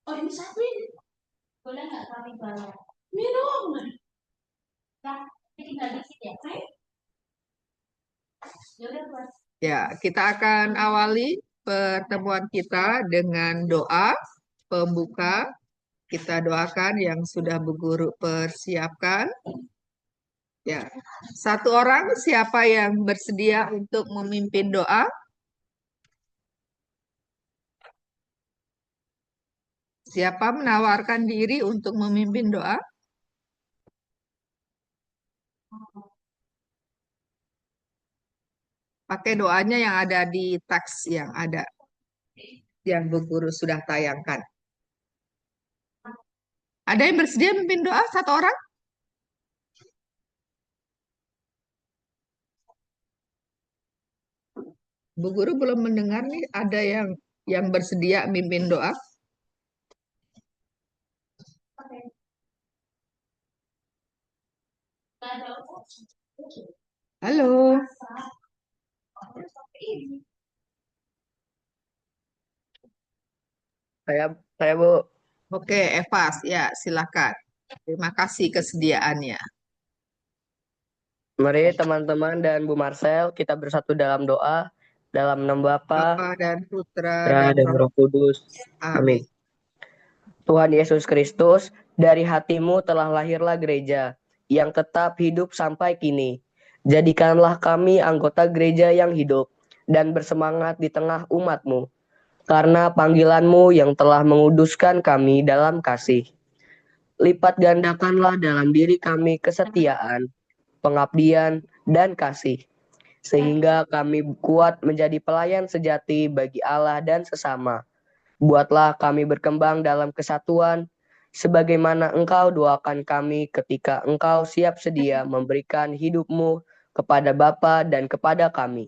Oh ini satu ini. Boleh nggak kami bawa? Minum. Nah, tinggal dikit ya. Ya udah, Mas. Ya, kita akan awali pertemuan kita dengan doa pembuka. Kita doakan yang sudah Bu Guru persiapkan. Ya, satu orang siapa yang bersedia untuk memimpin doa? Siapa menawarkan diri untuk memimpin doa? Pakai doanya yang ada di teks yang ada, yang Bu Guru sudah tayangkan. Ada yang bersedia memimpin doa satu orang? Bu Guru belum mendengar nih ada yang bersedia memimpin doa. Halo. Saya Bu. Oke, Evas, ya silakan. Terima kasih kesediaannya. Mari teman-teman dan Bu Marcel kita bersatu dalam doa dalam nama Bapa, Bapa dan Putra Putra dan dan Roh. Roh Kudus. Amin. Amin. Tuhan Yesus Kristus, dari hatimu telah lahirlah gereja yang tetap hidup sampai kini. Jadikanlah kami anggota gereja yang hidup dan bersemangat di tengah umatmu, karena panggilanmu yang telah menguduskan kami dalam kasih. Lipat gandakanlah dalam diri kami kesetiaan, pengabdian, dan kasih, sehingga kami kuat menjadi pelayan sejati bagi Allah dan sesama. Buatlah kami berkembang dalam kesatuan, sebagaimana Engkau doakan kami ketika Engkau siap sedia memberikan hidupmu kepada Bapa dan kepada kami.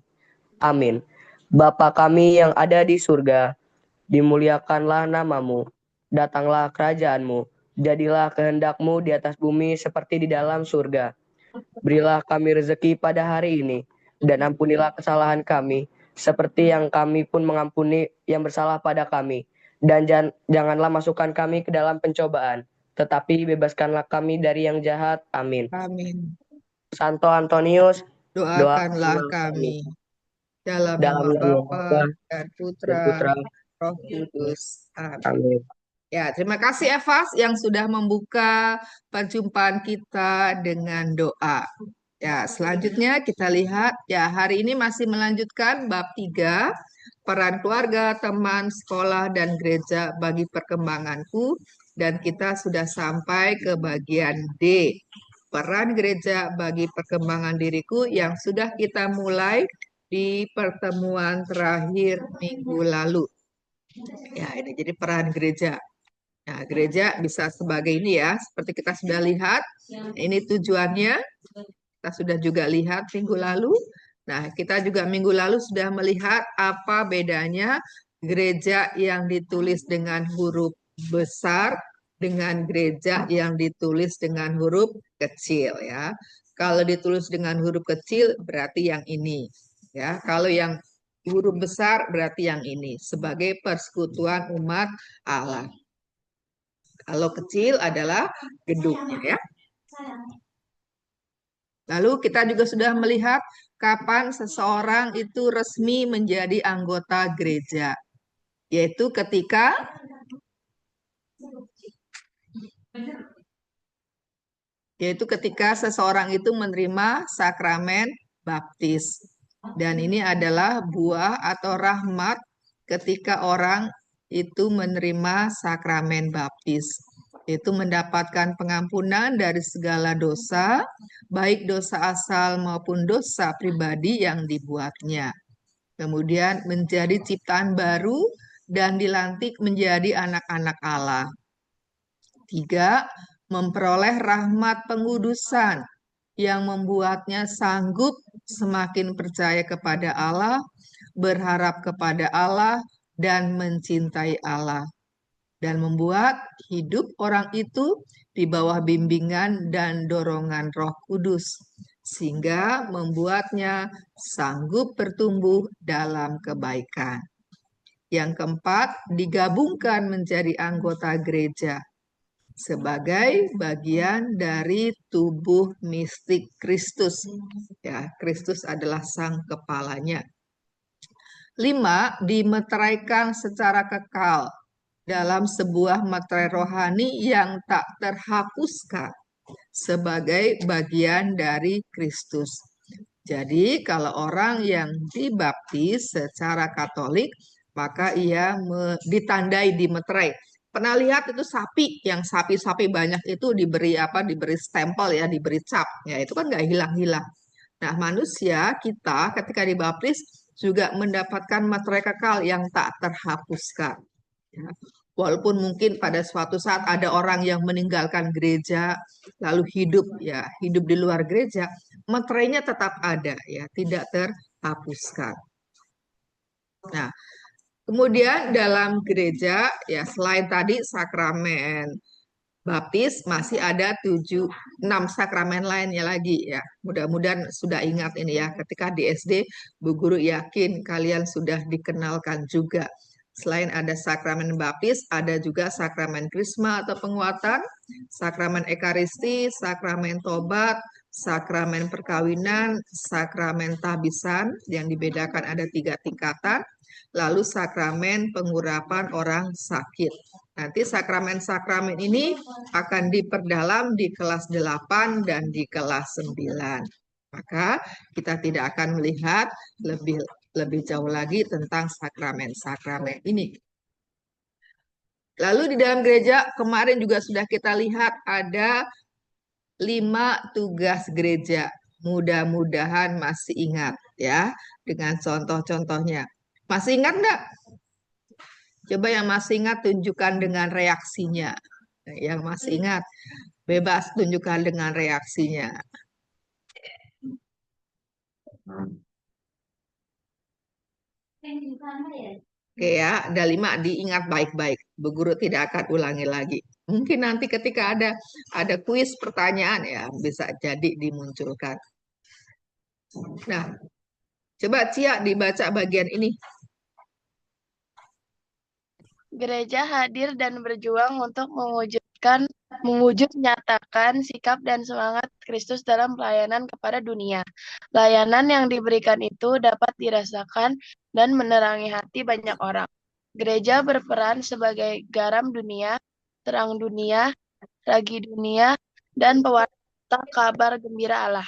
Amin. Bapa kami yang ada di surga, dimuliakanlah namamu, datanglah kerajaanmu, jadilah kehendakmu di atas bumi seperti di dalam surga. Berilah kami rezeki pada hari ini, dan ampunilah kesalahan kami, seperti yang kami pun mengampuni yang bersalah pada kami. Dan janganlah masukkan kami ke dalam pencobaan, tetapi bebaskanlah kami dari yang jahat. Amin. Amin. Santo Antonius, Doakanlah doakanlah kami. kami dalam Dalam nama nama Bapa Bapa dan dan Putra, Putra. Roh Kudus. Amin. Amin. Ya, terima kasih Evas yang sudah membuka perjumpaan kita dengan doa. Ya, selanjutnya kita lihat, ya hari ini masih melanjutkan bab 3, peran keluarga, teman, sekolah, dan gereja bagi perkembanganku. Dan kita sudah sampai ke bagian D, peran gereja bagi perkembangan diriku yang sudah kita mulai di pertemuan terakhir minggu lalu. Ya, ini jadi peran gereja. Nah, gereja bisa sebagai ini ya, seperti kita sudah lihat. Ini tujuannya, kita sudah juga lihat minggu lalu. Nah, kita juga minggu lalu sudah melihat apa bedanya gereja yang ditulis dengan huruf besar dengan gereja yang ditulis dengan huruf kecil ya. Kalau ditulis dengan huruf kecil berarti yang ini ya. Kalau yang huruf besar berarti yang ini sebagai persekutuan umat Allah. Kalau kecil adalah gedungnya ya. Lalu kita juga sudah melihat kapan seseorang itu resmi menjadi anggota gereja, yaitu ketika seseorang itu menerima sakramen baptis. Dan ini adalah buah atau rahmat ketika orang itu menerima sakramen baptis. Itu mendapatkan pengampunan dari segala dosa, baik dosa asal maupun dosa pribadi yang dibuatnya. Kemudian menjadi ciptaan baru dan dilantik menjadi anak-anak Allah. 3. Memperoleh rahmat pengudusan yang membuatnya sanggup semakin percaya kepada Allah, berharap kepada Allah, dan mencintai Allah. Dan membuat hidup orang itu di bawah bimbingan dan dorongan Roh Kudus, sehingga membuatnya sanggup bertumbuh dalam kebaikan. Yang keempat, digabungkan menjadi anggota gereja sebagai bagian dari tubuh mistik Kristus. Ya, Kristus adalah sang kepalanya. 5, dimeteraikan secara kekal dalam sebuah materai rohani yang tak terhapuskan sebagai bagian dari Kristus. Jadi kalau orang yang dibaptis secara Katolik, maka ia ditandai di meterai. Pernah lihat itu sapi, yang sapi-sapi banyak itu diberi apa? Diberi stempel ya, diberi cap. Ya itu kan nggak hilang-hilang. Nah manusia kita ketika dibaptis juga mendapatkan meterai kekal yang tak terhapuskan. Ya. Walaupun mungkin pada suatu saat ada orang yang meninggalkan gereja lalu hidup di luar gereja, materainya tetap ada ya, tidak terhapuskan. Nah, kemudian dalam gereja ya selain tadi sakramen baptis masih ada 6 sakramen lainnya lagi ya. Mudah-mudahan sudah ingat ini ya. Ketika di SD, Bu Guru yakin kalian sudah dikenalkan juga. Selain ada sakramen baptis, ada juga sakramen krisma atau penguatan, sakramen ekaristi, sakramen tobat, sakramen perkawinan, sakramen tabisan yang dibedakan ada 3 tingkatan, lalu sakramen pengurapan orang sakit. Nanti sakramen-sakramen ini akan diperdalam di kelas 8 dan di kelas 9. Maka kita tidak akan melihat lebih jauh lagi tentang sakramen-sakramen ini. Lalu di dalam gereja kemarin juga sudah kita lihat ada 5 tugas gereja. Mudah-mudahan masih ingat ya dengan contoh-contohnya. Masih ingat enggak? Coba yang masih ingat tunjukkan dengan reaksinya. Yang masih ingat, bebas tunjukkan dengan reaksinya. Oke ya, ada 5 diingat baik-baik. Bu Guru tidak akan ulangi lagi. Mungkin nanti ketika ada kuis pertanyaan ya bisa jadi dimunculkan. Nah, coba Cia dibaca bagian ini. Gereja hadir dan berjuang untuk mewujud nyatakan sikap dan semangat Kristus dalam pelayanan kepada dunia. Layanan yang diberikan itu dapat dirasakan dan menerangi hati banyak orang. Gereja berperan sebagai garam dunia, terang dunia, ragi dunia, dan pewarta kabar gembira Allah.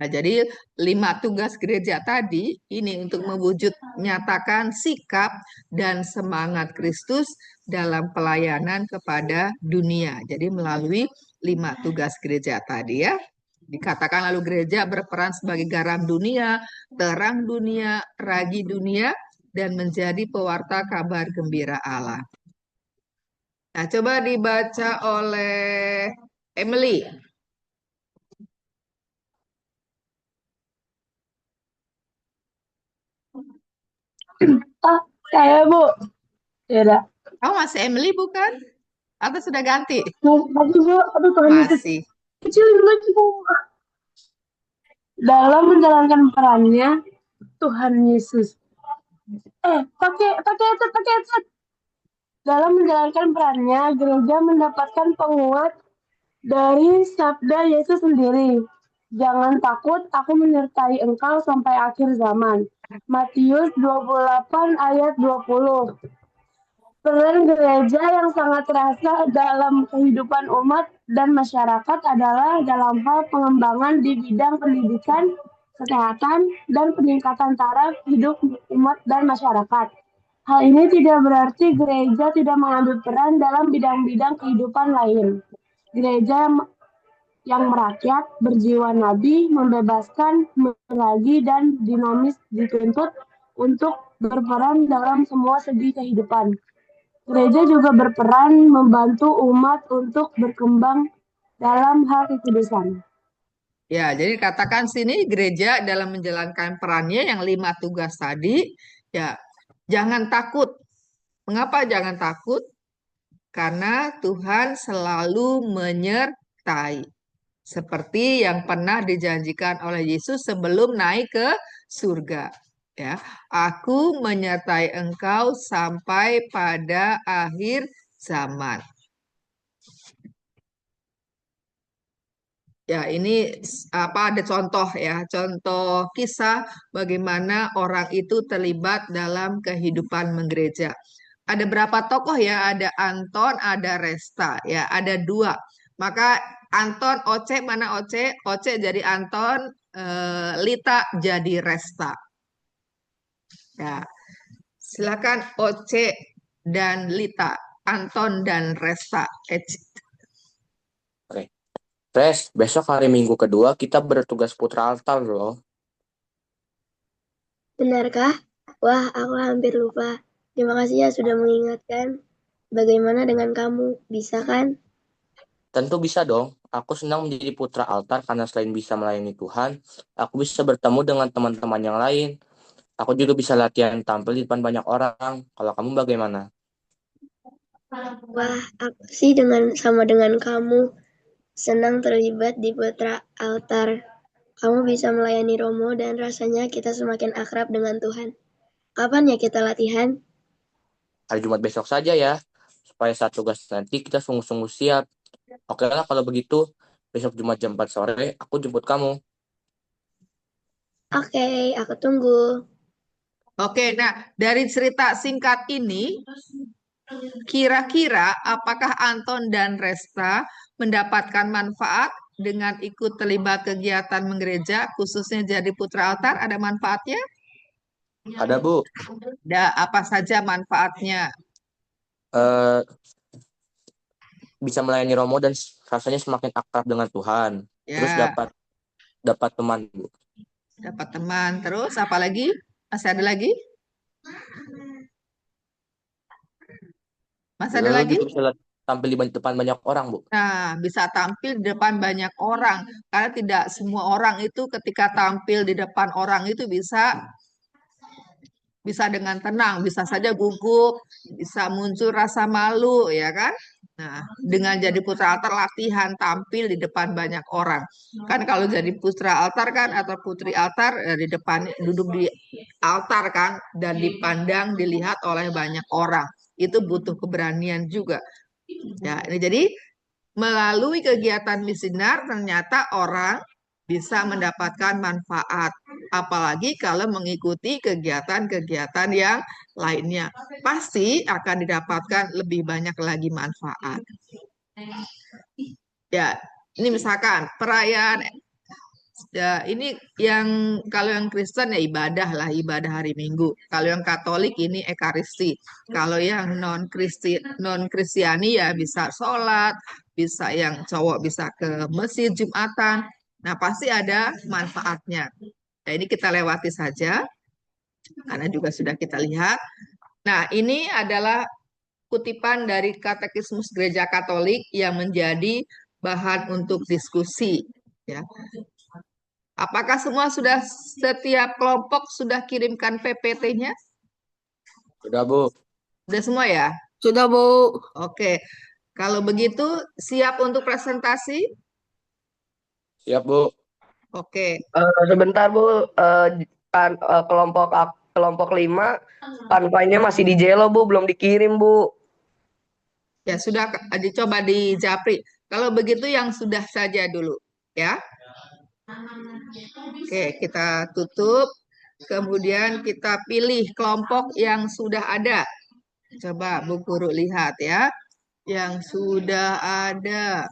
Nah, jadi 5 tugas gereja tadi ini untuk mewujud nyatakan sikap dan semangat Kristus dalam pelayanan kepada dunia. Jadi melalui 5 tugas gereja tadi ya. Dikatakan lalu gereja berperan sebagai garam dunia, terang dunia, ragi dunia, dan menjadi pewarta kabar gembira Allah. Nah, coba dibaca oleh Emily. Saya Bu. Ya udah. Kamu masih Emily bukan? Atau sudah ganti? Masih Bu. Aduh, Masih. kecil lagi Bu. Dalam menjalankan perannya, Tuhan Yesus. Pakai headset. Dalam menjalankan perannya, gereja mendapatkan penguat dari sabda Yesus sendiri. Jangan takut, aku menyertai engkau sampai akhir zaman. Matius 28 ayat 20. Peran gereja yang sangat terasa dalam kehidupan umat dan masyarakat adalah dalam hal pengembangan di bidang pendidikan, kesehatan, dan peningkatan taraf hidup umat dan masyarakat. Hal ini tidak berarti gereja tidak mengambil peran dalam bidang-bidang kehidupan lain. Gereja yang merakyat, berjiwa nabi, membebaskan, melagi, dan dinamis dituntut untuk berperan dalam semua segi kehidupan. Gereja juga berperan membantu umat untuk berkembang dalam hal kekudusan. Ya, jadi katakan sini gereja dalam menjalankan perannya yang 5 tugas tadi, ya jangan takut. Mengapa jangan takut? Karena Tuhan selalu menyertai. seperti yang pernah dijanjikan oleh Yesus sebelum naik ke surga. Ya, aku menyertai engkau sampai pada akhir zaman. Ya, ini ada contoh ya, contoh kisah bagaimana orang itu terlibat dalam kehidupan menggereja. Ada berapa tokoh ya? Ada Anton, ada Resta ya, ada dua. Maka Anton, Oce, mana Oce? Oce jadi Anton, Lita jadi Resta. Ya, silakan Oce dan Lita, Anton dan Resta. Oke. Res, besok hari Minggu kedua kita bertugas putra altar loh. Benarkah? Wah, aku hampir lupa. Terima kasih ya sudah mengingatkan. Bagaimana dengan kamu? Bisa kan? Tentu bisa dong. Aku senang menjadi putra altar karena selain bisa melayani Tuhan, aku bisa bertemu dengan teman-teman yang lain. Aku juga bisa latihan tampil di depan banyak orang. Kalau kamu bagaimana? Wah, aku sih sama dengan kamu. Senang terlibat di putra altar. Kamu bisa melayani Romo dan rasanya kita semakin akrab dengan Tuhan. Kapan ya kita latihan? Hari Jumat besok saja ya, supaya saat tugas nanti kita sungguh-sungguh siap. Oke lah kalau begitu, besok Jumat jam 4 sore aku jemput kamu. Oke, aku tunggu. Oke, nah dari cerita singkat ini, kira-kira apakah Anton dan Resta mendapatkan manfaat dengan ikut terlibat kegiatan menggereja, khususnya jadi putra altar? Ada manfaatnya? Ada Bu. Ada apa saja manfaatnya? Eh, bisa melayani Romo dan rasanya semakin akrab dengan Tuhan. Terus Ya, dapat teman Bu. dapat teman. Terus apa lagi? Masih ada lagi? Masih ada Lalu lagi? juga bisa tampil di depan banyak orang Bu. Nah, bisa tampil di depan banyak orang. Karena tidak semua orang itu ketika tampil di depan orang itu bisa dengan tenang, bisa saja gugup, bisa muncul rasa malu, ya kan? Nah, dengan jadi putra altar latihan tampil di depan banyak orang. Kan kalau jadi putra altar kan atau putri altar di depan duduk di altar kan dan dipandang dilihat oleh banyak orang. Itu butuh keberanian juga. Ya, ini jadi melalui kegiatan misinar ternyata orang bisa mendapatkan manfaat. Apalagi kalau mengikuti kegiatan-kegiatan yang lainnya. Pasti akan didapatkan lebih banyak lagi manfaat. Ya, ini misalkan perayaan ya ini kalau yang Kristen ya ibadah lah, ibadah hari Minggu. Kalau yang Katolik ini Ekaristi. Kalau yang non Kristiani ya bisa sholat, bisa yang cowok bisa ke masjid Jumatan. Nah, pasti ada manfaatnya. Nah, ini kita lewati saja karena juga sudah kita lihat. Nah, ini adalah kutipan dari Katekismus Gereja Katolik yang menjadi bahan untuk diskusi ya. Apakah semua setiap kelompok sudah kirimkan PPT-nya? Sudah Bu. Sudah semua ya? Sudah, Bu. Oke. Kalau begitu siap untuk presentasi? Siap Bu. Oke. Sebentar Bu, kelompok 5 kanvanya masih di Jelo Bu, belum dikirim Bu. Ya sudah dicoba di Japri. Kalau begitu yang sudah saja dulu ya. Oke, kita tutup. Kemudian kita pilih kelompok yang sudah ada. Coba Bu Guru lihat ya. Yang sudah ada.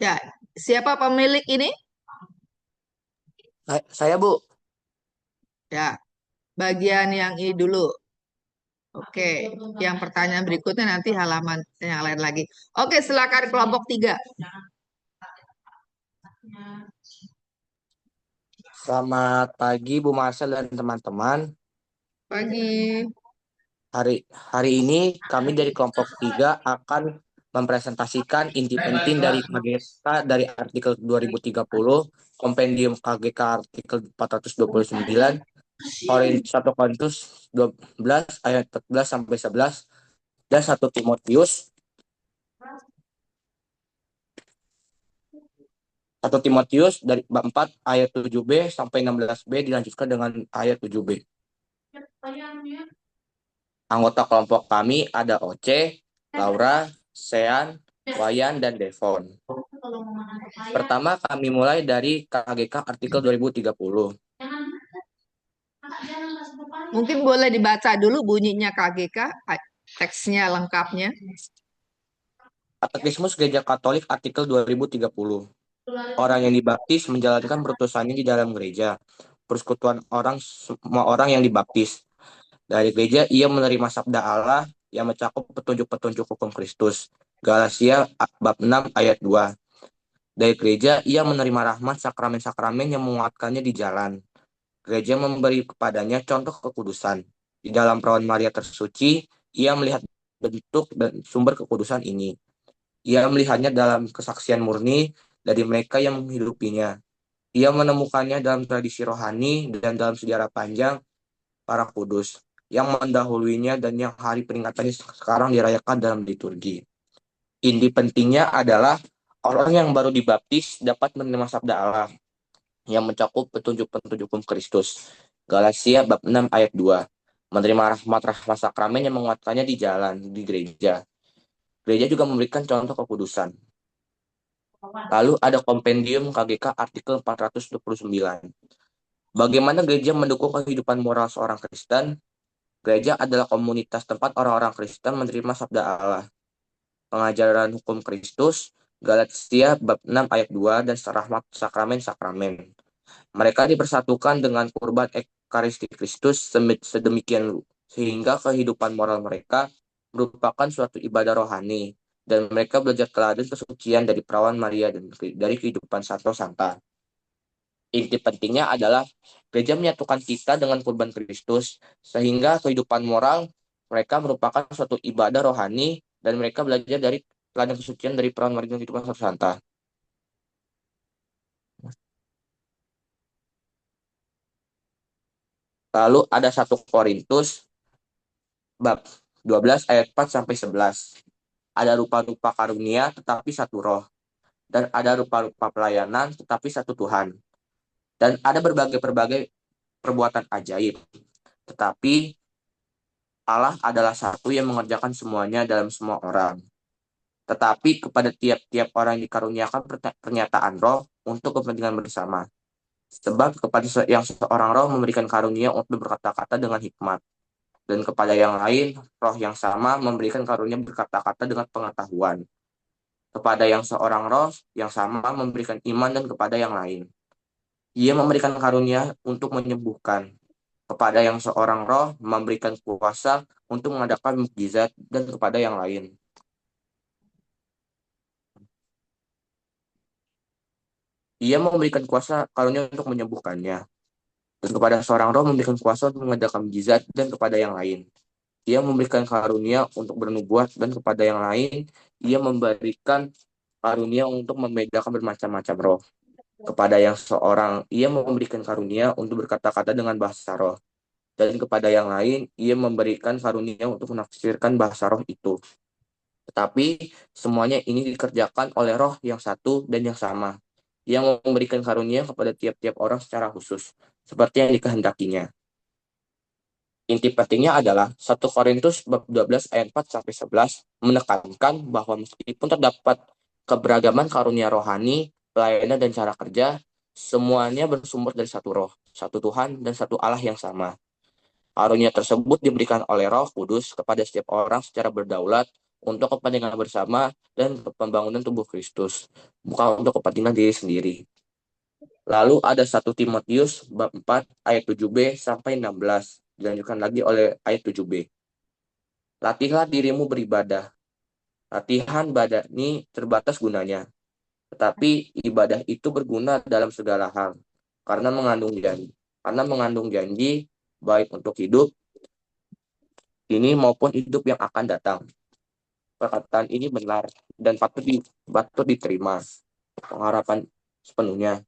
Ya, siapa pemilik ini? Saya Bu. Ya, bagian yang ini dulu. Oke, yang pertanyaan berikutnya nanti halaman yang lain lagi. Oke, silakan kelompok 3. Selamat pagi Bu Marcel dan teman-teman. Pagi. Hari ini kami dari kelompok 3 akan mempresentasikan inti penting dari KGK dari artikel 2030, kompendium KGK artikel 429, 1 Korintus 12 ayat 14 sampai 11, dan 1 Timotius 1 Timotius dari bab 4 ayat 7b sampai 16b dilanjutkan dengan ayat 7b. Anggota kelompok kami ada Oce, Laura, Sean, Wayan, dan Devon. Pertama kami mulai dari KGK artikel 2030. Mungkin boleh dibaca dulu bunyinya KGK, teksnya lengkapnya. Katekismus Gereja Katolik artikel 2030. Orang yang dibaptis menjalankan perutusannya di dalam gereja. Persekutuan semua orang yang dibaptis. Dari gereja ia menerima sabda Allah yang mencakup petunjuk-petunjuk hukum Kristus. Galatia bab 6 ayat 2. Dari gereja ia menerima rahmat sakramen-sakramen yang menguatkannya di jalan. Gereja memberi kepadanya contoh kekudusan. Di dalam perawan Maria tersuci, ia melihat bentuk dan sumber kekudusan ini. Ia melihatnya dalam kesaksian murni dari mereka yang menghidupinya. Ia menemukannya dalam tradisi rohani dan dalam sejarah panjang para kudus yang mendahuluinya dan yang hari peringatannya sekarang dirayakan dalam liturgi. Inti pentingnya adalah orang yang baru dibaptis dapat menerima sabda Allah yang mencakup petunjuk-petunjuk hukum Kristus. Galatia bab 6 ayat 2. Menerima rahmat-rahmat sakramen yang menguatkannya di jalan, di gereja. Gereja juga memberikan contoh kekudusan. Lalu ada kompendium KGK artikel 429. Bagaimana gereja mendukung kehidupan moral seorang Kristen? Gereja adalah komunitas tempat orang-orang Kristen menerima sabda Allah, pengajaran hukum Kristus, Galatia bab 6 ayat 2, dan rahmat sakramen-sakramen. Mereka dipersatukan dengan kurban Ekaristi Kristus sedemikian sehingga kehidupan moral mereka merupakan suatu ibadah rohani, dan mereka belajar teladan kesucian dari perawan Maria dan dari kehidupan santo-santa. Inti pentingnya adalah gereja menyatukan kita dengan kurban Kristus, sehingga kehidupan moral mereka merupakan suatu ibadah rohani, dan mereka belajar dari teladan kesucian dari perawan Maria dan kehidupan santo-santa. Lalu ada 1 Korintus bab 12 ayat 4 sampai 11. Ada rupa-rupa karunia tetapi satu roh, dan ada rupa-rupa pelayanan tetapi satu Tuhan. Dan ada berbagai-berbagai perbuatan ajaib, tetapi Allah adalah satu yang mengerjakan semuanya dalam semua orang. Tetapi kepada tiap-tiap orang dikaruniakan pernyataan roh untuk kepentingan bersama. Sebab kepada yang seorang roh memberikan karunia untuk berkata-kata dengan hikmat, dan kepada yang lain roh yang sama memberikan karunia berkata-kata dengan pengetahuan. Kepada yang seorang roh yang sama memberikan iman, dan kepada yang lain ia memberikan karunia untuk menyembuhkan. Kepada yang seorang roh memberikan kuasa untuk mengadakan mukjizat, dan kepada yang lain ia memberikan kuasa karunia untuk menyembuhkannya. Dan kepada seorang roh memberikan kuasa untuk mengadakan mukjizat, dan kepada yang lain ia memberikan karunia untuk bernubuat, dan kepada yang lain ia memberikan karunia untuk membedakan bermacam-macam roh. Kepada yang seorang ia memberikan karunia untuk berkata-kata dengan bahasa roh, dan kepada yang lain ia memberikan karunia untuk menafsirkan bahasa roh itu. Tetapi semuanya ini dikerjakan oleh roh yang satu dan yang sama, yang memberikan karunia kepada tiap-tiap orang secara khusus, seperti yang dikehendakinya. Inti pentingnya adalah 1 Korintus bab 12 ayat 4 sampai 11 menekankan bahwa meskipun terdapat keberagaman karunia rohani, pelayanan, dan cara kerja, semuanya bersumber dari satu roh, satu Tuhan, dan satu Allah yang sama. Karunia tersebut diberikan oleh Roh Kudus kepada setiap orang secara berdaulat untuk kepentingan bersama dan pembangunan tubuh Kristus, bukan untuk kepentingan diri sendiri. Lalu ada 1 Timotius bab 4 ayat 7b sampai 16, dilanjutkan lagi oleh ayat 7b. Latihlah dirimu beribadah. Latihan badani terbatas gunanya, tetapi ibadah itu berguna dalam segala hal, karena mengandung janji baik untuk hidup ini maupun hidup yang akan datang. Perkataan ini benar dan patut diterima pengharapan sepenuhnya.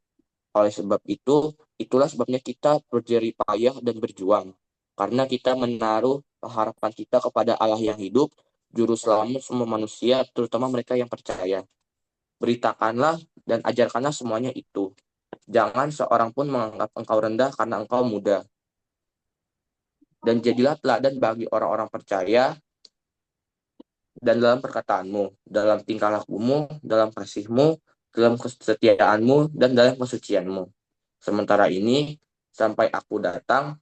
Oleh sebab itu, itulah sebabnya kita berjerih payah dan berjuang. Karena kita menaruh harapan kita kepada Allah yang hidup, Juru Selamat semua manusia, terutama mereka yang percaya. Beritakanlah dan ajarkanlah semuanya itu. Jangan seorang pun menganggap engkau rendah karena engkau muda. Dan jadilah teladan bagi orang-orang percaya dan dalam perkataanmu, dalam tingkah lakumu, dalam kasihmu, dalam kesetiaanmu, dan dalam kesucianmu. Sementara ini, sampai aku datang,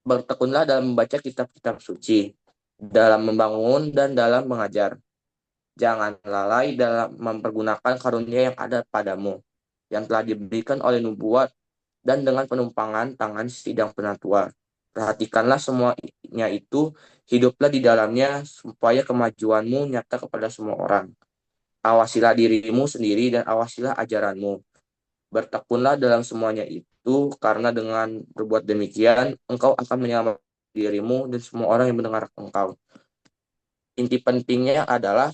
bertekunlah dalam membaca kitab-kitab suci, dalam membangun dan dalam mengajar. Jangan lalai dalam mempergunakan karunia yang ada padamu, yang telah diberikan oleh nubuat dan dengan penumpangan tangan sidang penatua. Perhatikanlah semuanya itu, hiduplah di dalamnya, supaya kemajuanmu nyata kepada semua orang. Awasilah dirimu sendiri dan awasilah ajaranmu. Bertekunlah dalam semuanya itu, karena dengan berbuat demikian, engkau akan menyelamatkan dirimu dan semua orang yang mendengar engkau. Inti pentingnya adalah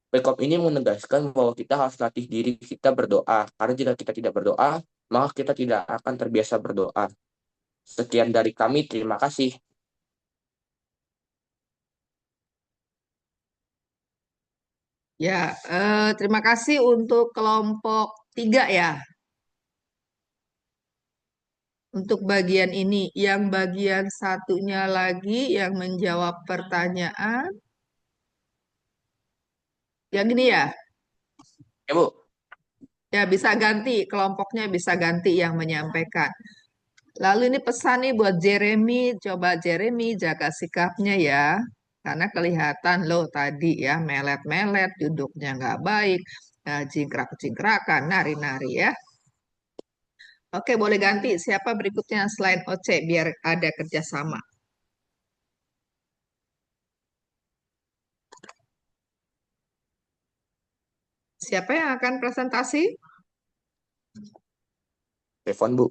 perikop ini menegaskan bahwa kita harus latih diri kita berdoa, karena jika kita tidak berdoa, maka kita tidak akan terbiasa berdoa. Sekian dari kami, terima kasih. Ya, terima kasih untuk kelompok 3 ya. Untuk bagian ini, yang bagian satunya lagi yang menjawab pertanyaan, yang ini ya. Ya, Bu. Ya, bisa ganti, kelompoknya bisa ganti yang menyampaikan. Lalu ini pesan nih buat Jeremy, coba Jeremy jaga sikapnya ya. Karena kelihatan loh tadi ya, melet-melet, duduknya nggak baik, jingkrak-jingkrakan, nari-nari ya. Oke, boleh ganti. Siapa berikutnya selain Oce, biar ada kerjasama. Siapa yang akan presentasi? Telepon, Bu.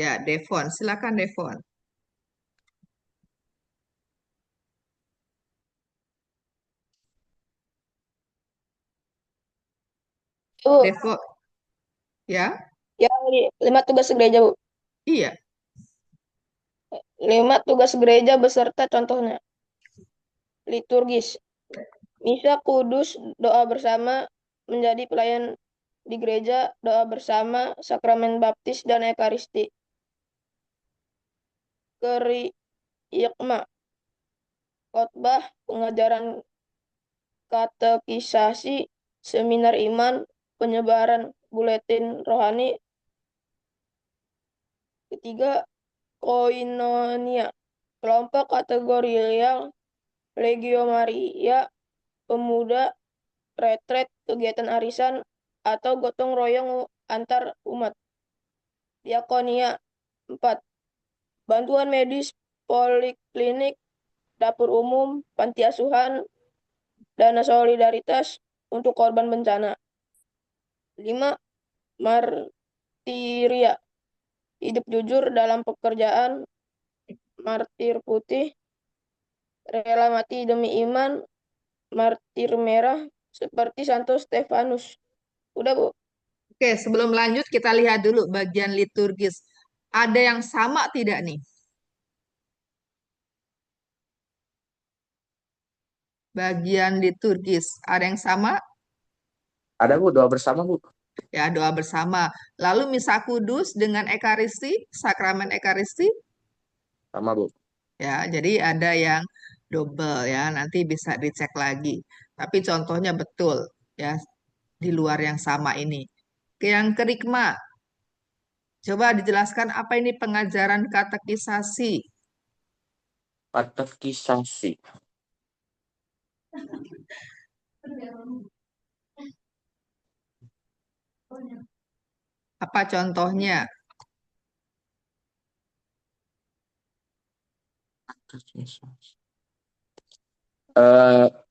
Ya, Devon. Silakan Devon. Bu, Devon, ya, yang 5 tugas gereja, Bu. iya. 5 tugas gereja beserta contohnya. Liturgis. Misa kudus, doa bersama, menjadi pelayan di gereja, doa bersama, sakramen baptis, dan ekaristi. Keriyakma. Khotbah, pengajaran katekisasi, seminar iman, penyebaran buletin rohani. Ketiga, koinonia. Kelompok kategorial, Legio Maria, pemuda, retret, kegiatan arisan, atau gotong royong antar umat. Diakonia 4. Bantuan medis, poliklinik, dapur umum, panti asuhan, dana solidaritas untuk korban bencana. 5. Martiria. Hidup jujur dalam pekerjaan, martir putih, rela mati demi iman, martir merah, seperti Santo Stefanus. Udah, Bu. Oke, sebelum lanjut kita lihat dulu bagian liturgis. Ada yang sama tidak nih? Bagian liturgis, ada yang sama? Ada, Bu, doa bersama, Bu. Ya, doa bersama. Lalu misa kudus dengan ekaristi, sakramen ekaristi. Sama, Bu. Ya, jadi ada yang double ya, nanti bisa dicek lagi. Tapi contohnya betul ya, di luar yang sama ini. Yang kerikma, coba dijelaskan apa ini pengajaran katekisasi. Katekisasi. Apa contohnya?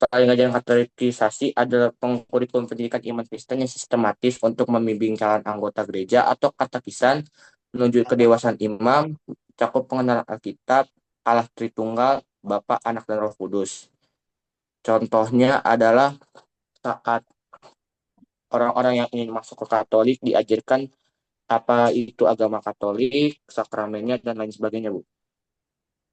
Pengajaran katekisasi adalah kurikulum pendidikan iman Kristen yang sistematis untuk membimbing calon anggota gereja atau katekisan menuju kedewasaan imam, cakup pengenalan Alkitab, Allah Tritunggal, Bapa, Anak, dan Roh Kudus. Contohnya adalah saat orang-orang yang ingin masuk ke Katolik diajarkan apa itu agama Katolik, sakramennya, dan lain sebagainya, Bu.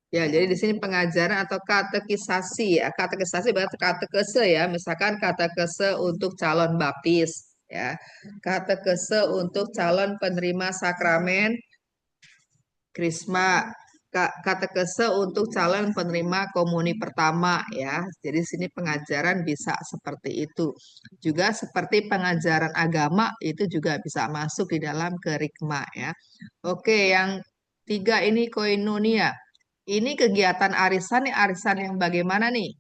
Ya, jadi di sini pengajaran atau katekisasi ya. Katekisasi berarti katekese ya. Misalkan katekese untuk calon baptis ya. Katekese untuk calon penerima sakramen Krisma. Katekese untuk calon penerima komuni pertama ya. Jadi di sini pengajaran bisa seperti itu. Juga seperti pengajaran agama itu juga bisa masuk di dalam kerikma ya. Oke, yang tiga ini koinonia. Ini kegiatan arisan nih, arisan yang bagaimana nih?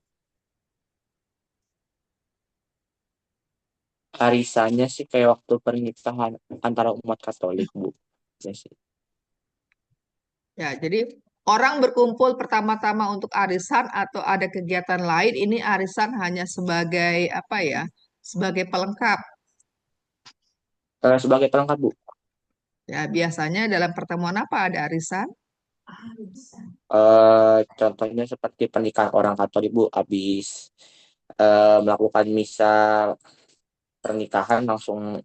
Arisannya sih kayak waktu pernikahan antara umat Katolik, Bu. Ya sih. Ya, jadi orang berkumpul pertama-tama untuk arisan atau ada kegiatan lain, ini arisan hanya sebagai apa ya? Sebagai pelengkap. Sebagai pelengkap, Bu. Ya, biasanya dalam pertemuan apa ada arisan? Contohnya seperti pernikahan orang Katolik, Bu, habis melakukan misa pernikahan langsung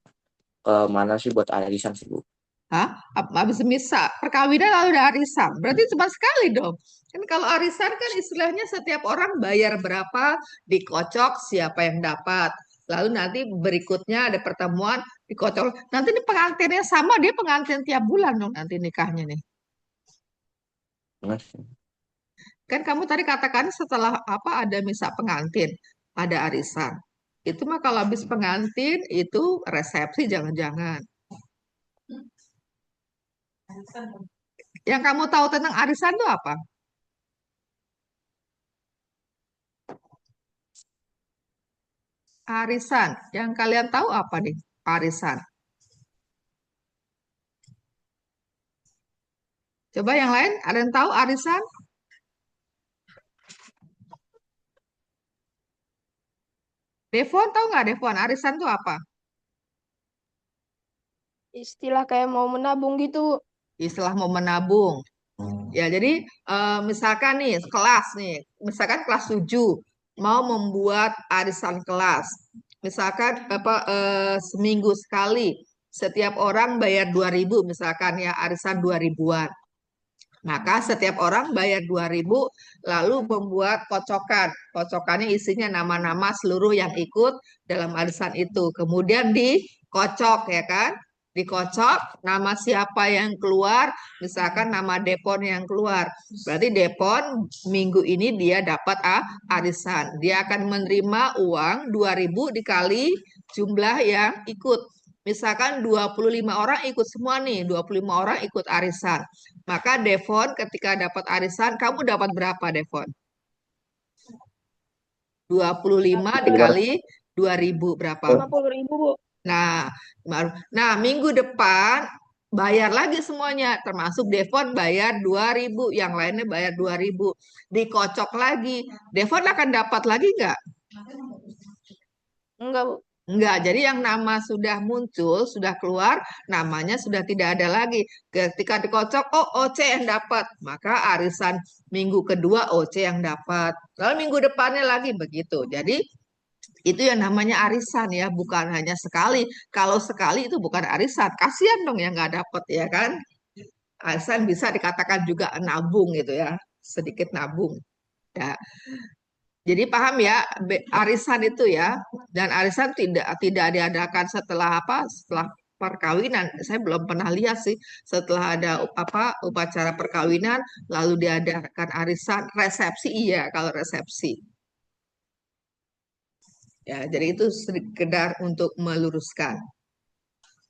ke mana sih buat arisan sih, Bu? Hah? Habis misa, perkawinan lalu ada arisan. Berarti cuma sekali dong. Kan kalau arisan kan istilahnya setiap orang bayar berapa, dikocok siapa yang dapat. Lalu nanti berikutnya ada pertemuan, dikocok. Nanti ini pengantinnya sama, dia pengantin tiap bulan dong nanti nikahnya nih. Mas. Kan kamu tadi katakan setelah apa ada misa pengantin, ada arisan. Itu mah kalau habis pengantin itu resepsi jangan-jangan. Yang kamu tahu tentang arisan itu apa? Arisan. Yang kalian tahu apa nih? Arisan. Coba yang lain, ada yang tahu arisan? Devon tahu nggak Devon? Arisan itu apa? Istilah kayak mau menabung gitu. Istilah mau menabung. Ya, jadi misalkan nih kelas nih, misalkan kelas 7 mau membuat arisan kelas. Misalkan apa seminggu sekali setiap orang bayar 2.000 misalkan ya arisan 2.000-an. Maka setiap orang bayar 2.000 lalu membuat kocokan. Kocokannya isinya nama-nama seluruh yang ikut dalam arisan itu. Kemudian dikocok ya kan? Dikocok nama siapa yang keluar, misalkan nama Depon yang keluar. Berarti Depon minggu ini dia dapat arisan. Dia akan menerima uang 2.000 dikali jumlah yang ikut. Misalkan 25 orang ikut semua nih, 25 orang ikut arisan. Maka Devon ketika dapat arisan, kamu dapat berapa Devon? 25 dikali 2.000 berapa? 50.000, Bu. Nah, minggu depan bayar lagi semuanya, termasuk Devon bayar 2.000, yang lainnya bayar 2.000. Dikocok lagi. Devon akan dapat lagi nggak? Enggak, Bu. Enggak, jadi yang nama sudah muncul, sudah keluar, namanya sudah tidak ada lagi. Ketika dikocok, oh OC yang dapat. Maka arisan minggu kedua OC yang dapat. Lalu minggu depannya lagi begitu. Jadi itu yang namanya arisan ya, bukan hanya sekali. Kalau sekali itu bukan arisan, kasihan dong yang nggak dapat ya kan. Arisan bisa dikatakan juga nabung gitu ya, sedikit nabung. Ya, jadi paham ya, arisan itu ya, dan arisan tidak diadakan setelah apa? Setelah perkawinan. Saya belum pernah lihat sih setelah ada apa upacara perkawinan lalu diadakan arisan, resepsi iya kalau resepsi. Ya, jadi itu sekedar untuk meluruskan.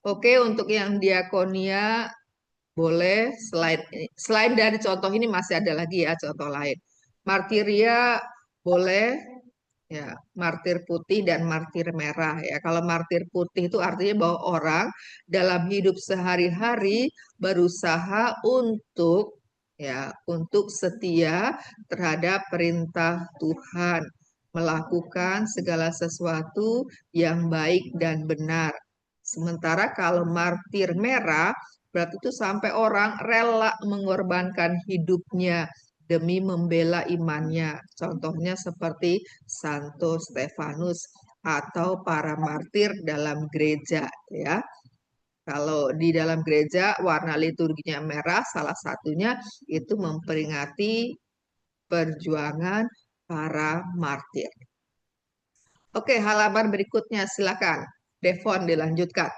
Oke, untuk yang diakonia boleh selain dari contoh ini masih ada lagi ya contoh lain. Martiria boleh. Ya, martir putih dan martir merah ya. Kalau martir putih itu artinya bahwa orang dalam hidup sehari-hari berusaha untuk setia terhadap perintah Tuhan, melakukan segala sesuatu yang baik dan benar. Sementara kalau martir merah berarti itu sampai orang rela mengorbankan hidupnya demi membela imannya. Contohnya seperti Santo Stefanus atau para martir dalam gereja, ya. Kalau di dalam gereja warna liturginya merah, salah satunya itu memperingati perjuangan para martir. Oke, halaman berikutnya silakan. Devon dilanjutkan.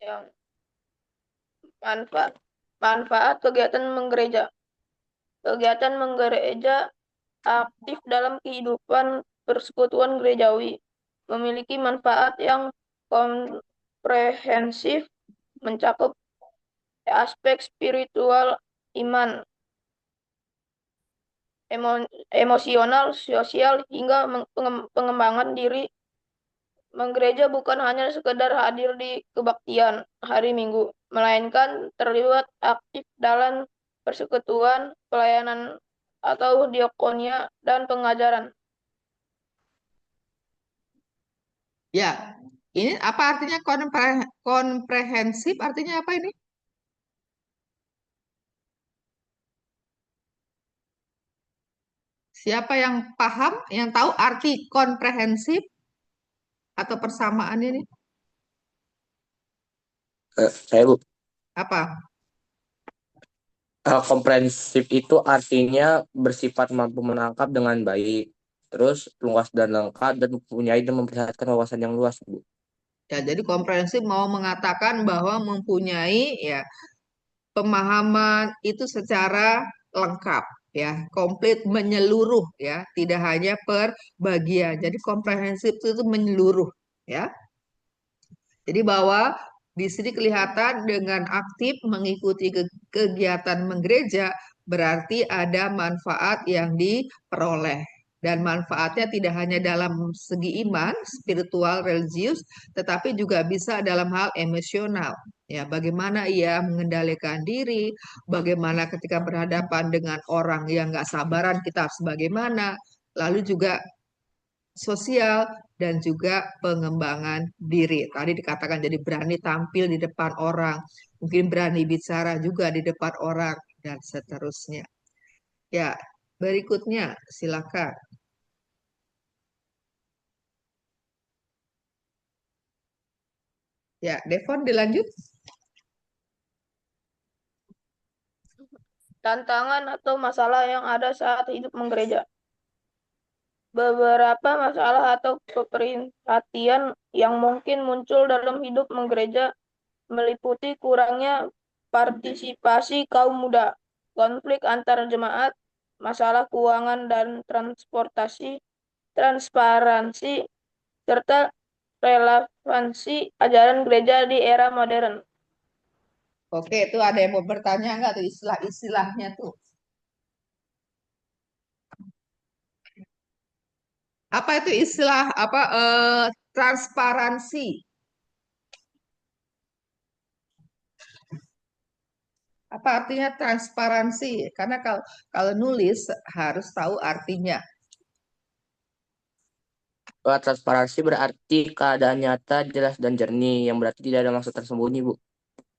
Yang manfaat kegiatan menggereja. Kegiatan menggereja aktif dalam kehidupan persekutuan gerejawi, memiliki manfaat yang komprehensif, mencakup aspek spiritual, iman, emosional, sosial, hingga pengembangan diri. Menggereja bukan hanya sekedar hadir di kebaktian hari Minggu, melainkan terlibat aktif dalam persekutuan, pelayanan atau diakonia dan pengajaran. Ya, ini apa artinya komprehensif? Artinya apa ini? Siapa yang paham, yang tahu arti komprehensif atau persamaan ini? Saya Bu, Apa? komprehensif itu artinya bersifat mampu menangkap dengan baik, terus luas dan lengkap dan mempunyai dan memperlihatkan wawasan yang luas, Bu. Ya, jadi komprehensif mau mengatakan bahwa mempunyai ya pemahaman itu secara lengkap, ya, komplit, menyeluruh, ya, tidak hanya per bagian. Jadi komprehensif itu menyeluruh, ya. Jadi bahwa di sini kelihatan dengan aktif mengikuti kegiatan menggereja berarti ada manfaat yang diperoleh. Dan manfaatnya tidak hanya dalam segi iman, spiritual, religius, tetapi juga bisa dalam hal emosional. Ya, bagaimana ia mengendalikan diri, bagaimana ketika berhadapan dengan orang yang nggak sabaran kita harus bagaimana, lalu juga sosial dan juga pengembangan diri. Tadi dikatakan jadi berani tampil di depan orang, mungkin berani bicara juga di depan orang dan seterusnya. Ya, berikutnya silakan. Ya, Devon dilanjut. Tantangan atau masalah yang ada saat hidup menggereja. Beberapa masalah atau perhatian yang mungkin muncul dalam hidup menggereja meliputi kurangnya partisipasi kaum muda, konflik antar jemaat, masalah keuangan dan transparansi, serta relevansi ajaran gereja di era modern. Oke, itu ada yang mau bertanya nggak tuh istilah-istilahnya tuh? Apa itu istilah apa transparansi? Apa artinya transparansi? Karena kalau nulis harus tahu artinya. Transparansi berarti keadaan nyata, jelas dan jernih, yang berarti tidak ada maksud tersembunyi, Bu.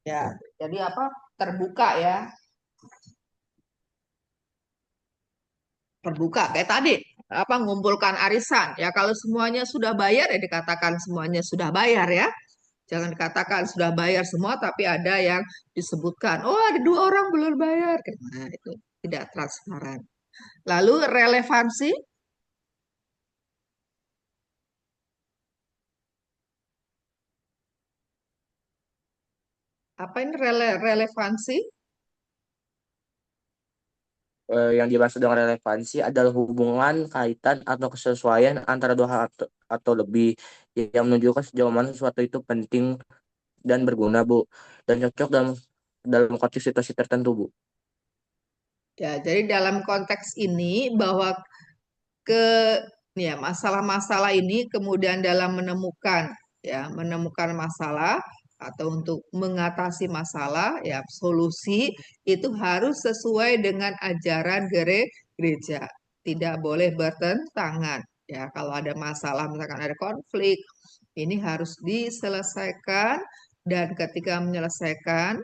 Ya, jadi apa? Terbuka, ya. Terbuka kayak tadi, apa mengumpulkan arisan. Ya, kalau semuanya sudah bayar ya dikatakan semuanya sudah bayar, ya. Jangan dikatakan sudah bayar semua tapi ada yang disebutkan, oh ada 2 orang belum bayar. Nah, itu tidak transparan. Lalu relevansi. Apa ini relevansi? Yang dimaksud dengan relevansi adalah hubungan, kaitan, atau kesesuaian antara dua hal atau lebih yang menunjukkan sejauh mana sesuatu itu penting dan berguna, Bu, dan cocok dalam dalam konteks situasi tertentu, Bu. Ya, jadi dalam konteks ini bahwa ke ya masalah-masalah ini kemudian dalam menemukan masalah atau untuk mengatasi masalah ya solusi itu harus sesuai dengan ajaran gereja, tidak boleh bertentangan. Ya, kalau ada masalah misalkan ada konflik ini harus diselesaikan Dan ketika menyelesaikan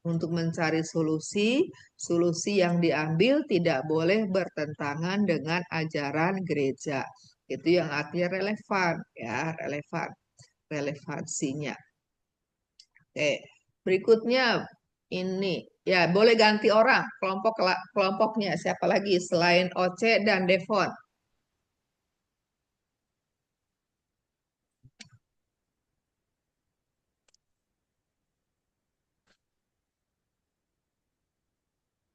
untuk mencari solusi, solusi yang diambil tidak boleh bertentangan dengan ajaran gereja. Itu yang artinya relevan, ya, relevansinya. Oke, berikutnya ini ya boleh ganti orang kelompoknya siapa lagi selain Oce dan Devon.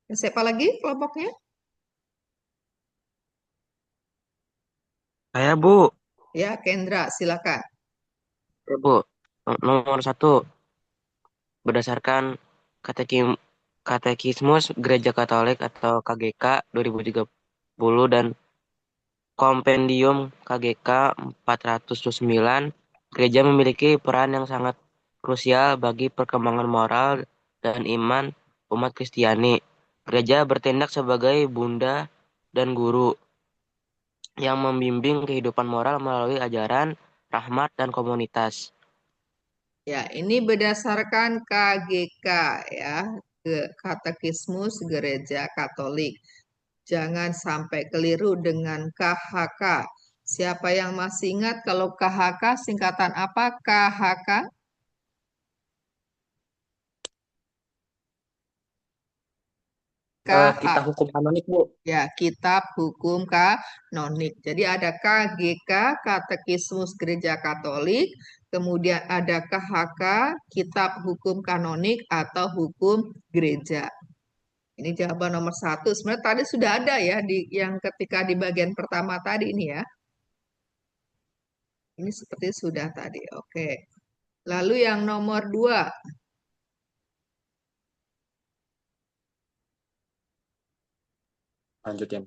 Siapa lagi kelompoknya? Saya, Bu. Ya, Kendra, silakan. Ya, Bu. Nomor 1, berdasarkan Katekim- Katekismus Gereja Katolik atau KGK 2030 dan Kompendium KGK 409, gereja memiliki peran yang sangat krusial bagi perkembangan moral dan iman umat Kristiani. Gereja bertindak sebagai bunda dan guru yang membimbing kehidupan moral melalui ajaran, rahmat, dan komunitas. Ya, ini berdasarkan KGK ya, Katekismus Gereja Katolik. Jangan sampai keliru dengan KHK. Siapa yang masih ingat kalau KHK singkatan apa? KHK? Kita KH. hukum kanonik, Bu. Ya, Kitab Hukum Kanonik. Jadi ada KGK, Katekismus Gereja Katolik, kemudian ada KHK, Kitab Hukum Kanonik atau Hukum Gereja. Ini jawaban nomor 1. Sebenarnya tadi sudah ada ya di yang ketika di bagian pertama tadi ini ya. Ini seperti sudah tadi. Oke. Lalu yang nomor 2. Lanjutin.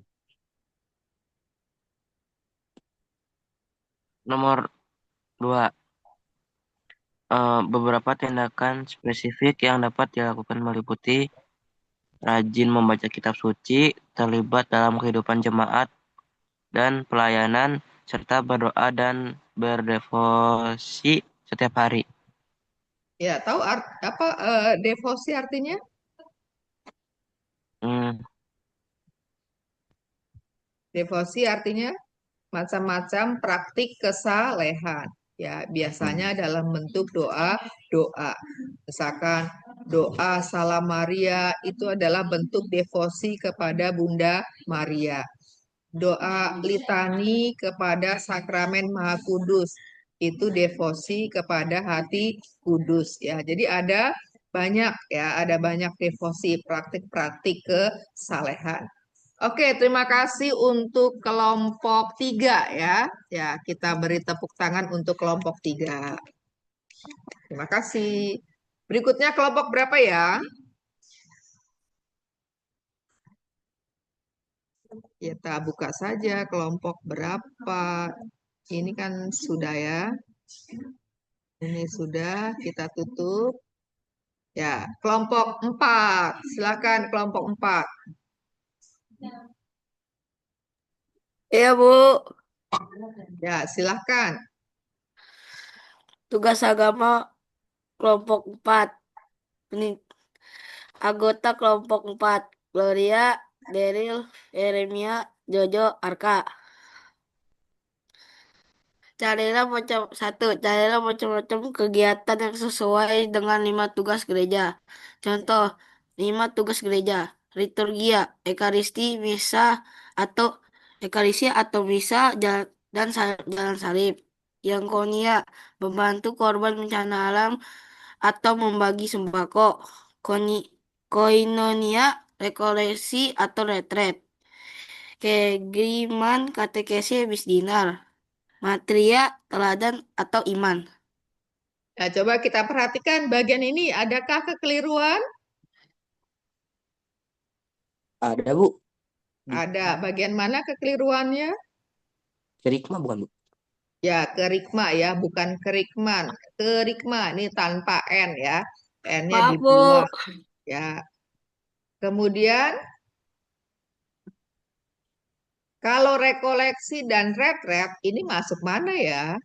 Nomor 2, beberapa tindakan spesifik yang dapat dilakukan meliputi rajin membaca kitab suci, terlibat dalam kehidupan jemaat dan pelayanan, serta berdoa dan berdevosi setiap hari. Ya, tahu apa devosi artinya? Hmm, Devosi artinya macam-macam praktik kesalehan. Ya, biasanya dalam bentuk doa. Misalkan doa Salam Maria itu adalah bentuk devosi kepada Bunda Maria. Doa litani kepada Sakramen Maha Kudus itu devosi kepada Hati Kudus ya. Jadi ada banyak ya, ada banyak devosi, praktik-praktik kesalehan. Oke, terima kasih untuk kelompok 3 ya. Ya, kita beri tepuk tangan untuk kelompok 3. Terima kasih. Berikutnya kelompok berapa ya? Kita buka saja kelompok berapa. Ini kan sudah ya. Ini sudah kita tutup. Ya, kelompok 4. Silakan kelompok 4. Iya, Bu. Ya, silakan. Tugas agama kelompok 4. Ini anggota kelompok 4. Gloria, Daryl, Yeremia, Jojo, Arka. Carilah macam-macam kegiatan yang sesuai dengan 5 tugas gereja. Contoh, 5 tugas gereja. Liturgia, Ekaristi, Misa, atau Ekaristi atau Misa, dan jalan salib. Yang konia, membantu korban bencana alam atau membagi sembako. Koni, Koinonia, rekolesi atau retret. Kegriman, katekesi habis dinar. Matria, teladan, atau iman. Nah, coba kita perhatikan bagian ini. Adakah kekeliruan? Ada, Bu. Ada. Bagian mana kekeliruannya? Kerikma bukan, Bu? Ya, kerikma ya, bukan kerikman. Kerikma ini tanpa N ya. N-nya Maaf, Bu. dibuang. Ya. Kemudian kalau rekoleksi dan retret ini masuk mana ya?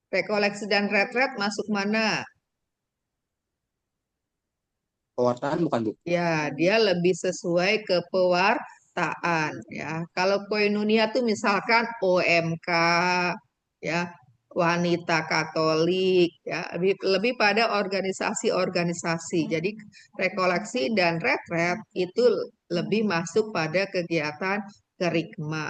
Rekoleksi dan retret masuk mana? Pewartaan bukan, Bu? Ya, dia lebih sesuai ke pewartaan ya. Kalau koinonia tuh misalkan OMK ya, wanita Katolik ya, lebih pada organisasi-organisasi. Jadi rekoleksi dan retret itu lebih masuk pada kegiatan kerikma.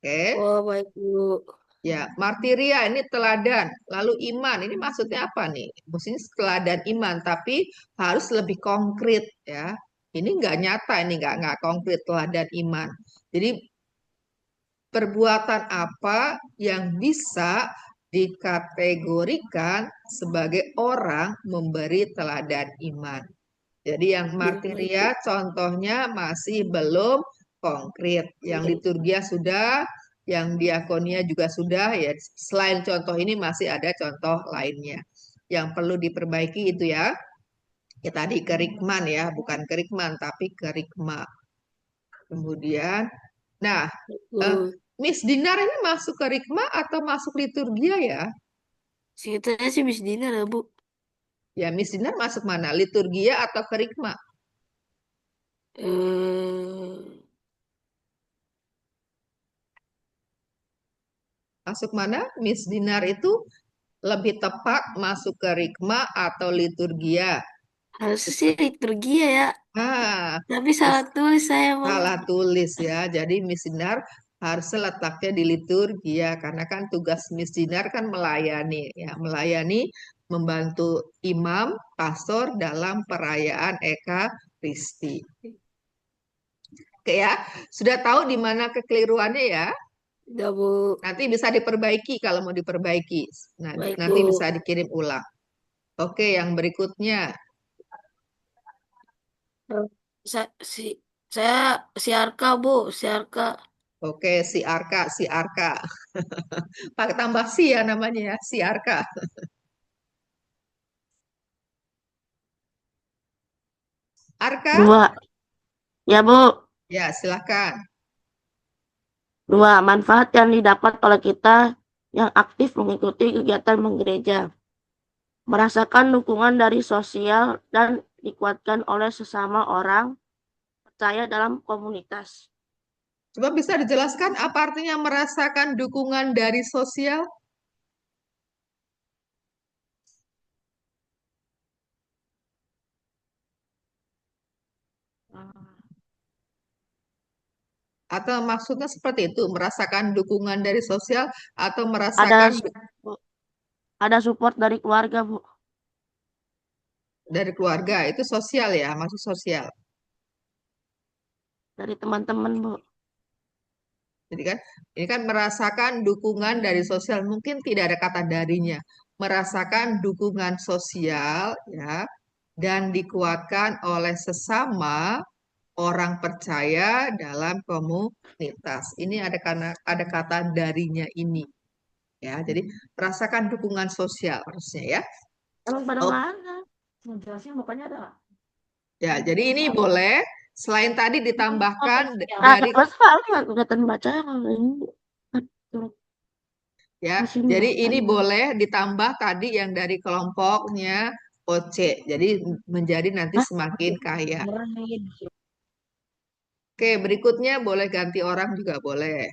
Oke. Oh, baik, Bu. Ya, martiria ini teladan, lalu iman ini maksudnya apa nih? Maksudnya teladan iman, tapi harus lebih konkret ya. Ini nggak nyata, ini nggak konkret teladan iman. Jadi perbuatan apa yang bisa dikategorikan sebagai orang memberi teladan iman? Jadi yang Ya, baik, Bu. martiria contohnya masih belum konkret. Yang liturgia sudah, yang diakonia juga sudah ya. Selain contoh ini masih ada contoh lainnya. Yang perlu diperbaiki itu ya. Ya tadi kerikman ya, bukan kerikman tapi kerikma. Kemudian, nah, eh, Bu. Miss Dinar ini masuk kerikma atau masuk liturgia ya? Ceritanya sih Miss Dina lah, Bu. Ya, Miss Dinar masuk mana? Liturgia atau kerikma? Eh, Masuk mana? Miss Dinar itu lebih tepat masuk ke rikma atau liturgia. harusnya sih liturgi ya. Nah, Tapi Miss salah tulis saya, Bang. salah tulis ya. Jadi Miss Dinar harus letaknya di liturgia karena kan tugas Miss Dinar kan melayani ya, melayani membantu imam, pastor dalam perayaan Ekaristi. Oke ya, sudah tahu di mana kekeliruannya ya? Udah, Bu. Nanti bisa diperbaiki kalau mau diperbaiki. Nah, Baik, nanti Bu. bisa dikirim ulang. Oke, yang berikutnya. Eh, Sa- si, saya si Arka, Bu. Si Arka. Oke, si Arka, si Arka. Pakai tambah si ya namanya ya, si Arka. Arka? Dua. Ya, Bu. Ya, silakan. Dua, manfaat yang didapat oleh kita yang aktif mengikuti kegiatan menggereja. Merasakan dukungan dari sosial dan dikuatkan oleh sesama orang percaya dalam komunitas. Coba bisa dijelaskan apa artinya merasakan dukungan dari sosial? Atau maksudnya seperti itu, merasakan dukungan dari sosial atau Ada merasakan ada support dari keluarga, Bu. dari keluarga, itu sosial ya, maksud sosial. Dari teman-teman, Bu. Jadi kan ini kan merasakan dukungan dari sosial, mungkin tidak ada kata darinya. Merasakan dukungan sosial ya dan dikuatkan oleh sesama orang percaya dalam komunitas. Ini ada kata darinya ini ya. Jadi merasakan dukungan sosial harusnya ya. Emang pada Oh, mana? Jelasnya bukannya ada. ya, jadi ini boleh selain tadi ditambahkan Nah, dari kalau soalnya nggak kelihatan baca ini. ya. Masih Jadi ini bacanya. boleh ditambah tadi yang dari kelompoknya OC. Jadi menjadi nanti Hah? semakin kaya. Lain. Oke, berikutnya boleh ganti orang juga boleh.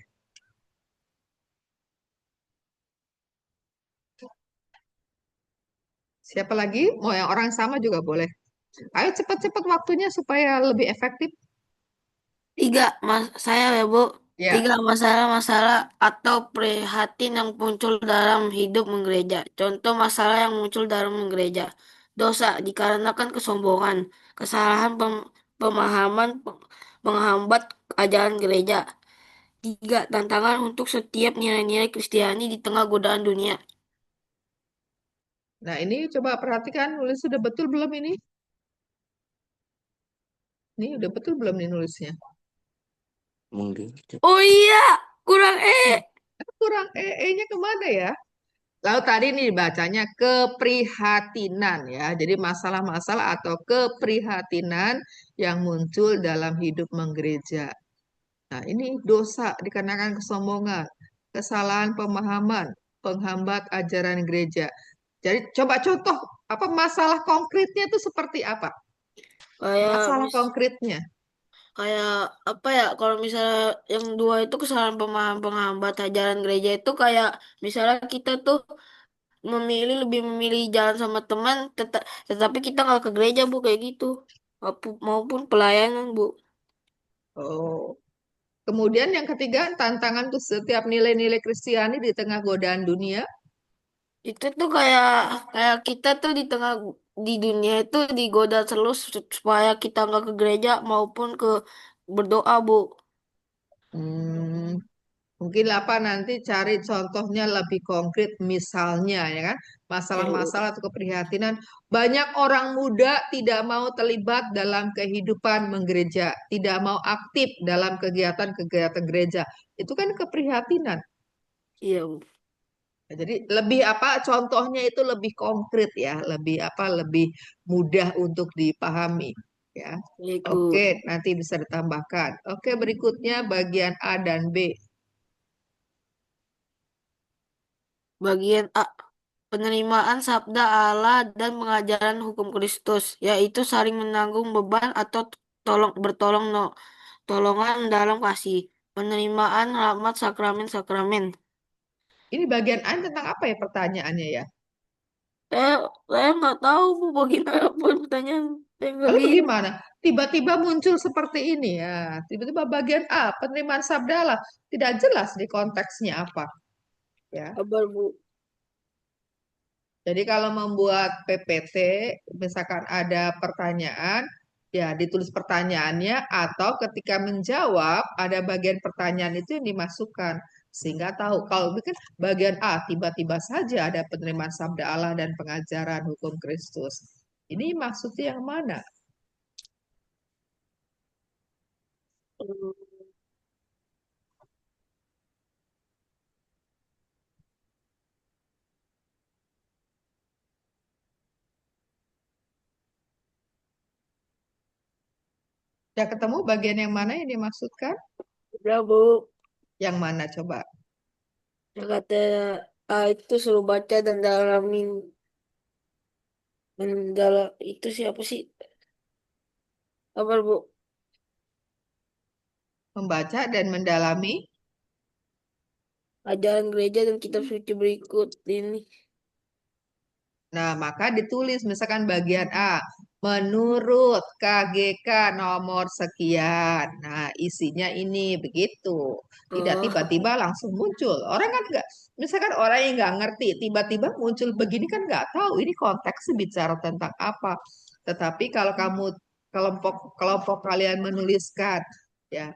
Siapa lagi? Mau yang orang sama juga boleh. Ayo cepat-cepat waktunya supaya lebih efektif. Tiga, saya ya, Bu. Ya. Tiga masalah-masalah atau prihatin yang muncul dalam hidup menggereja. Contoh masalah yang muncul dalam menggereja. Dosa dikarenakan kesombongan, kesalahan pemahaman menghambat ajaran gereja. Tiga, tantangan untuk setiap nilai-nilai Kristiani di tengah godaan dunia. Nah, ini coba perhatikan nulis sudah betul belum ini? Ini udah betul belum nih nulisnya? Mungkin. Oh iya, kurang Kurang E-nya kemana ya? Lalu tadi nih bacanya keprihatinan ya. Jadi masalah-masalah atau keprihatinan yang muncul dalam hidup menggereja. Nah, ini dosa dikarenakan kesombongan, kesalahan pemahaman, penghambat ajaran gereja. Jadi coba contoh apa masalah konkretnya itu seperti apa? Kayak Masalah mis konkretnya. kayak apa ya, kalau misalnya yang dua itu kesalahan penghambat ajaran gereja itu kayak misalnya kita tuh lebih memilih jalan sama teman, tetapi kita nggak ke gereja Bu, kayak gitu. Maupun pelayanan Bu. Oh. Kemudian yang ketiga, tantangan untuk setiap nilai-nilai Kristiani di tengah godaan dunia. Itu tuh kayak kayak kita tuh di dunia itu digoda terus supaya kita nggak ke gereja maupun ke berdoa Bu. Hmm, mungkin apa nanti cari contohnya lebih konkret misalnya ya kan Ya Bu. masalah-masalah atau keprihatinan banyak orang muda tidak mau terlibat dalam kehidupan menggereja, tidak mau aktif dalam kegiatan-kegiatan gereja. Itu kan keprihatinan. Iya Bu. Jadi lebih apa contohnya itu lebih konkret ya, lebih apa lebih mudah untuk dipahami ya. Baik Oke, Bu. nanti bisa ditambahkan. Oke, berikutnya bagian A dan B. Bagian A. Penerimaan sabda Allah dan pengajaran hukum Kristus, yaitu saling menanggung beban atau tolongan dalam kasih. Penerimaan rahmat sakramen-sakramen. Ini bagian A tentang apa ya pertanyaannya ya? Saya, saya nggak tahu Bu bagaimana pertanyaan. Saya nggak Lalu lihat bagaimana? Tiba-tiba muncul seperti ini ya. Tiba-tiba bagian A, penerimaan sabda Allah. Tidak jelas di konteksnya apa. Ya. kabar Bu. Jadi kalau membuat PPT, misalkan ada pertanyaan, ya ditulis pertanyaannya atau ketika menjawab ada bagian pertanyaan itu yang dimasukkan sehingga tahu kalau bikin bagian A tiba-tiba saja ada penerimaan sabda Allah dan pengajaran hukum Kristus. Ini maksudnya yang mana? Hmm, Ya ketemu bagian yang mana yang dimaksudkan? Udah Bu. Yang mana coba? Ya kata itu suruh baca dan dalamin. Itu siapa sih? Kabar Bu. Membaca dan mendalami. Ajaran gereja dan kitab suci berikut ini. Nah, maka ditulis misalkan bagian A, menurut KGK nomor sekian. Nah, isinya ini begitu. Tidak Oh, tiba-tiba langsung muncul. Orang kan nggak, misalkan orang yang nggak ngerti, tiba-tiba muncul begini kan nggak tahu ini konteksnya bicara tentang apa. Tetapi kalau kamu kelompok kelompok kalian menuliskan, ya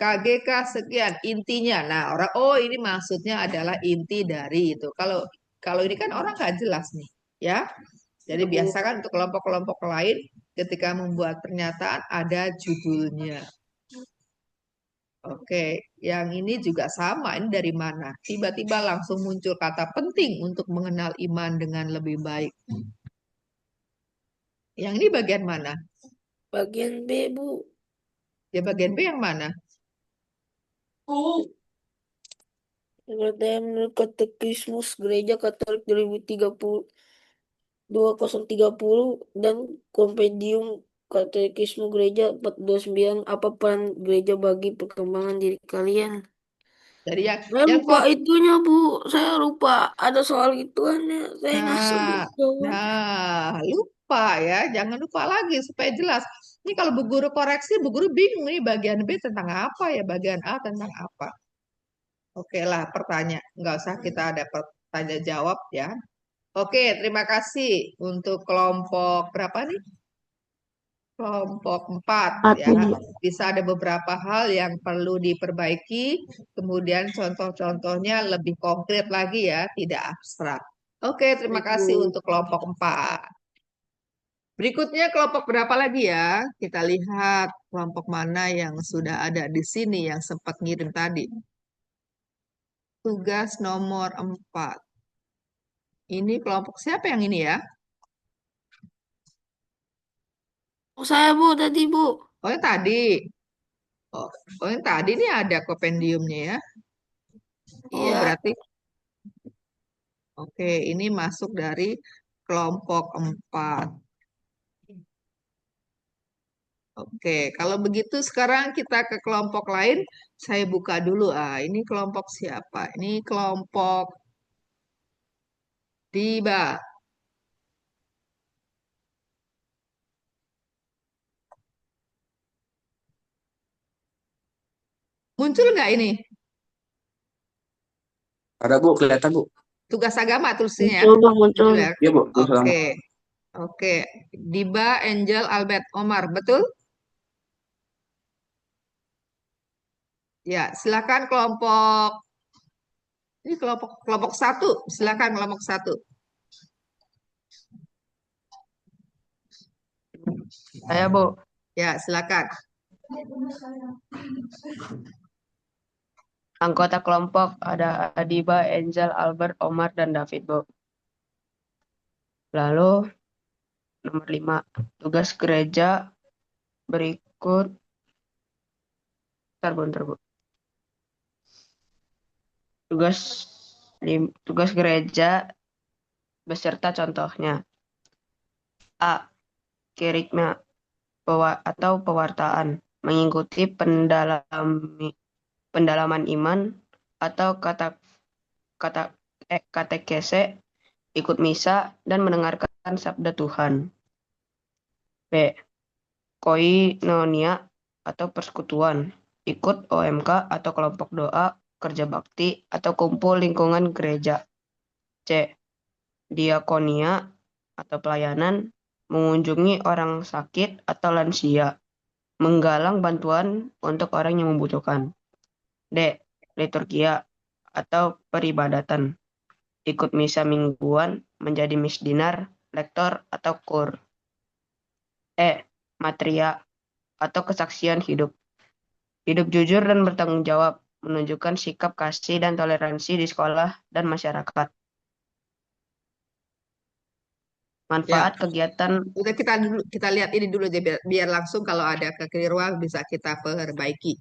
KGK sekian intinya. Nah, orang oh ini maksudnya adalah inti dari itu. Kalau kalau ini kan orang nggak jelas nih ya. Jadi ya Bu. biasakan untuk kelompok-kelompok lain ketika membuat pernyataan ada judulnya. Oke, yang ini juga sama. Ini dari mana? Tiba-tiba langsung muncul kata penting untuk mengenal iman dengan lebih baik. Yang ini bagian mana? Bagian B Bu. Ya bagian B yang mana? Menurut Katekismus Gereja Katolik 2030 dan Kompendium Katekisme Gereja 429, apa peran gereja bagi perkembangan diri kalian? Dari Saya yang lupa itunya Bu, saya lupa ada soal ituannya, saya nggak sebut nah, jawab. nah, lupa ya, jangan lupa lagi supaya jelas. Ini kalau bu guru koreksi, bu guru bingung ini bagian B tentang apa ya, bagian A tentang apa. Oke lah, pertanyaan. Nggak usah kita ada pertanyaan jawab ya. Oke, terima kasih untuk kelompok berapa nih? Kelompok 4 ya. Hati. Bisa ada beberapa hal yang perlu diperbaiki. Kemudian contoh-contohnya lebih konkret lagi ya, tidak abstrak. Oke, terima Baik, kasih Bu. untuk kelompok 4. Berikutnya kelompok berapa lagi ya? Kita lihat kelompok mana yang sudah ada di sini yang sempat ngirim tadi. Tugas nomor 4. Ini kelompok siapa yang ini ya? Oh, saya Bu tadi Bu. Oh, yang tadi. Oh, oh yang tadi nih ada kompendiumnya ya. Oh, Iya, berarti oke, ini masuk dari kelompok 4. Oke, kalau begitu sekarang kita ke kelompok lain. Saya buka dulu. Ini kelompok siapa? Ini kelompok Diba. Muncul nggak ini? Ada Bu, kelihatan Bu. Tugas agama tulisnya ya. Muncul, Bang, muncul. Muncul ya? Iya Bu, sama. Oke. Oke. Diba, Angel, Albert, Omar. Betul? Ya, silakan kelompok. Ini kelompok 1. Silakan kelompok 1. Saya, Bu. Ya, silakan. Anggota kelompok ada Adiba, Angel, Albert, Omar, dan David, Bu. Lalu nomor 5, tugas gereja berikut. Bentar, Bu. Tugas gereja beserta contohnya. A. Kerigma atau pewartaan, mengikuti pendalaman iman atau katekese, ikut misa, dan mendengarkan sabda Tuhan. B. Koinonia atau persekutuan, ikut OMK atau kelompok doa, kerja bakti, atau kumpul lingkungan gereja. C. Diakonia atau pelayanan, mengunjungi orang sakit atau lansia, menggalang bantuan untuk orang yang membutuhkan. D. Liturgia atau peribadatan, ikut misa mingguan, menjadi misdinar, lektor, atau kur. E. Matria atau kesaksian hidup, hidup jujur dan bertanggung jawab, menunjukkan sikap kasih dan toleransi di sekolah dan masyarakat. Manfaat kegiatan. Udah kita lihat ini dulu aja biar langsung kalau ada kekeliruan bisa kita perbaiki.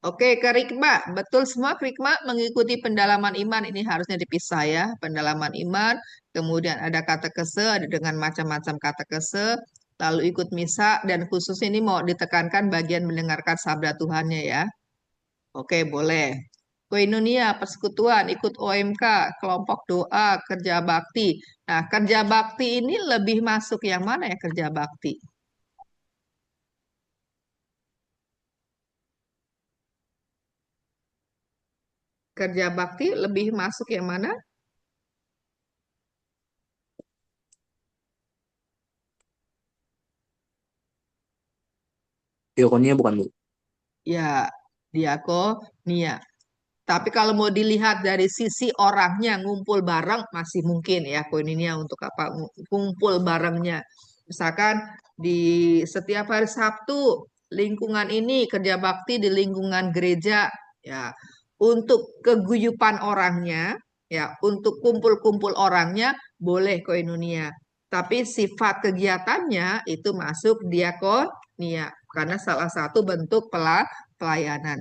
Oke, Kerikma, betul semua Kerikma mengikuti pendalaman iman. Ini harusnya dipisah ya, pendalaman iman. Kemudian ada katekese, ada dengan macam-macam katekese. Lalu ikut misa, dan khusus ini mau ditekankan bagian mendengarkan sabda Tuhannya ya. Oke, boleh. Koinonia, persekutuan, ikut OMK, kelompok doa, kerja bakti. Nah, kerja bakti ini lebih masuk yang mana ya kerja bakti? Kerja bakti lebih masuk yang mana? Diakonia bukan Bu? Ya, diakonia. Tapi kalau mau dilihat dari sisi orangnya ngumpul bareng masih mungkin ya koinonia untuk apa ngumpul barengnya. Misalkan di setiap hari Sabtu lingkungan ini kerja bakti di lingkungan gereja ya untuk keguyupan orangnya ya untuk kumpul-kumpul orangnya boleh koinonia. Tapi sifat kegiatannya itu masuk diakonia karena salah satu bentuk pelayanan.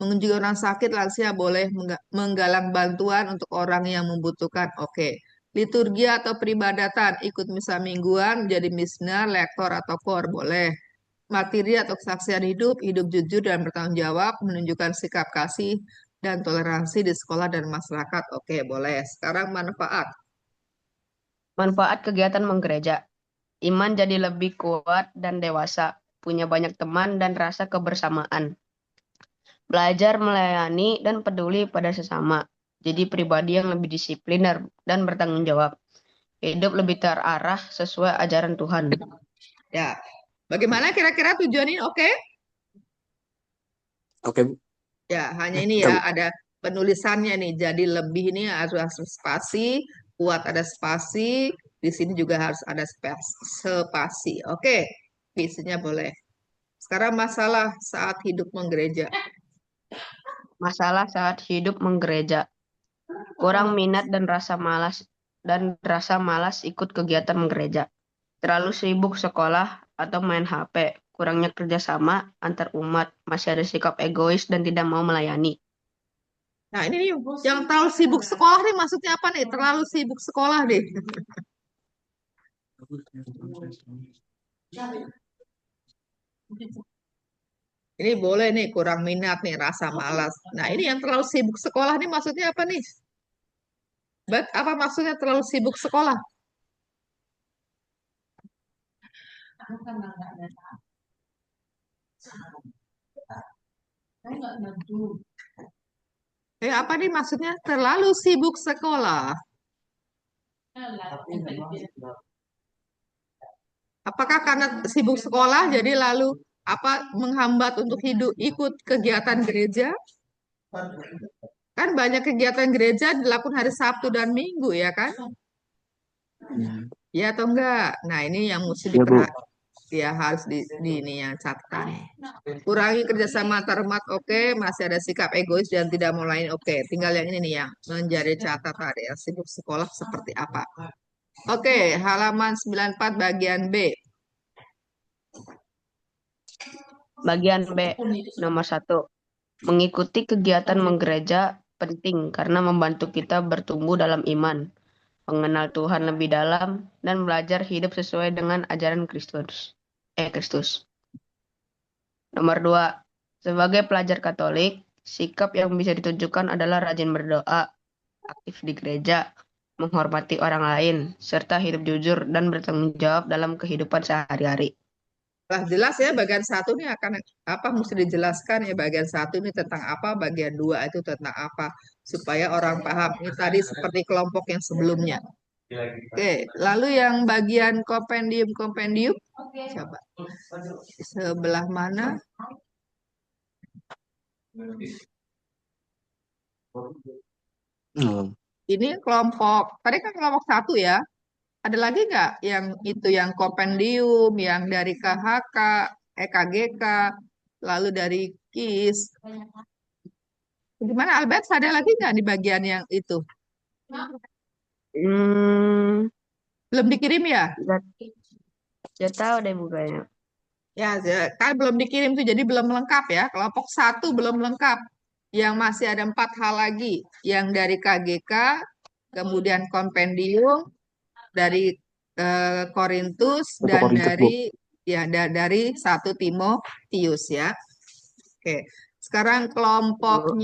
Mengunjungi orang sakit lansia boleh menggalang bantuan untuk orang yang membutuhkan. Oke. Liturgi atau peribadatan, ikut misa mingguan, jadi misnar, lektor atau kor, boleh. Materi atau kesaksian hidup, hidup jujur dan bertanggung jawab, menunjukkan sikap kasih dan toleransi di sekolah dan masyarakat. Oke, boleh. Sekarang manfaat. Manfaat kegiatan menggereja. Iman jadi lebih kuat dan dewasa, punya banyak teman dan rasa kebersamaan. Belajar melayani dan peduli pada sesama. Jadi pribadi yang lebih disiplin dan bertanggung jawab. Hidup lebih terarah sesuai ajaran Tuhan. Ya. Bagaimana kira-kira tujuan ini? Oke? Oke Bu. Ya, hanya ini ya ada penulisannya nih. Jadi lebih ini harus spasi, kuat ada spasi, di sini juga harus ada spasi. Oke, visinya boleh. Sekarang masalah saat hidup menggereja. Masalah saat hidup menggereja. Kurang minat dan rasa malas ikut kegiatan menggereja. Terlalu sibuk sekolah atau main HP. kurangnya kerjasama antar umat, masih ada sikap egois dan tidak mau melayani. Nah, ini nih, yang terlalu sibuk sekolah nih maksudnya apa nih? Terlalu sibuk sekolah deh. Ini boleh nih kurang minat nih, rasa malas. Nah, ini yang terlalu sibuk sekolah nih maksudnya apa nih? Apa maksudnya terlalu sibuk sekolah? Apa nih maksudnya terlalu sibuk sekolah? Apakah karena sibuk sekolah jadi lalu apa menghambat untuk ikut kegiatan gereja? Kan banyak kegiatan gereja dilakukan hari Sabtu dan Minggu ya kan? Ya atau enggak? Nah, ini yang mesti Ya, Bu. ya harus di ini yang catatan. Kurangi kerjasama antar umat, oke. Masih ada sikap egois dan tidak mau lain, oke. Tinggal yang ini nih yang menjadi catatan ya. Sibuk sekolah seperti apa? Oke, halaman 94 bagian B. Bagian B, nomor 1. Mengikuti kegiatan menggereja penting karena membantu kita bertumbuh dalam iman, mengenal Tuhan lebih dalam, dan belajar hidup sesuai dengan ajaran Kristus. Nomor 2. Sebagai pelajar Katolik, sikap yang bisa ditunjukkan adalah rajin berdoa, aktif di gereja, menghormati orang lain, serta hidup jujur dan bertanggung jawab dalam kehidupan sehari-hari. Jelas ya bagian 1 ini akan apa mesti dijelaskan ya, bagian 1 ini tentang apa, bagian 2 itu tentang apa, supaya orang paham. Ini tadi seperti kelompok yang sebelumnya. Oke, lalu yang bagian kompendium coba sebelah mana? Ini kelompok, tadi kan kelompok 1 ya. Ada lagi nggak yang itu yang kompendium, yang dari KHK, KGK, lalu dari KIS? Gimana Albert, ada lagi nggak di bagian yang itu? Belum dikirim ya? Gak tahu deh bukanya. Ya, kan belum dikirim tuh, jadi belum lengkap ya. Kelompok 1 belum lengkap. Yang masih ada 4 hal lagi. Yang dari KGK, kemudian kompendium, dari Korintus, dan dari 1 Timotius ya. Oke, sekarang kelompok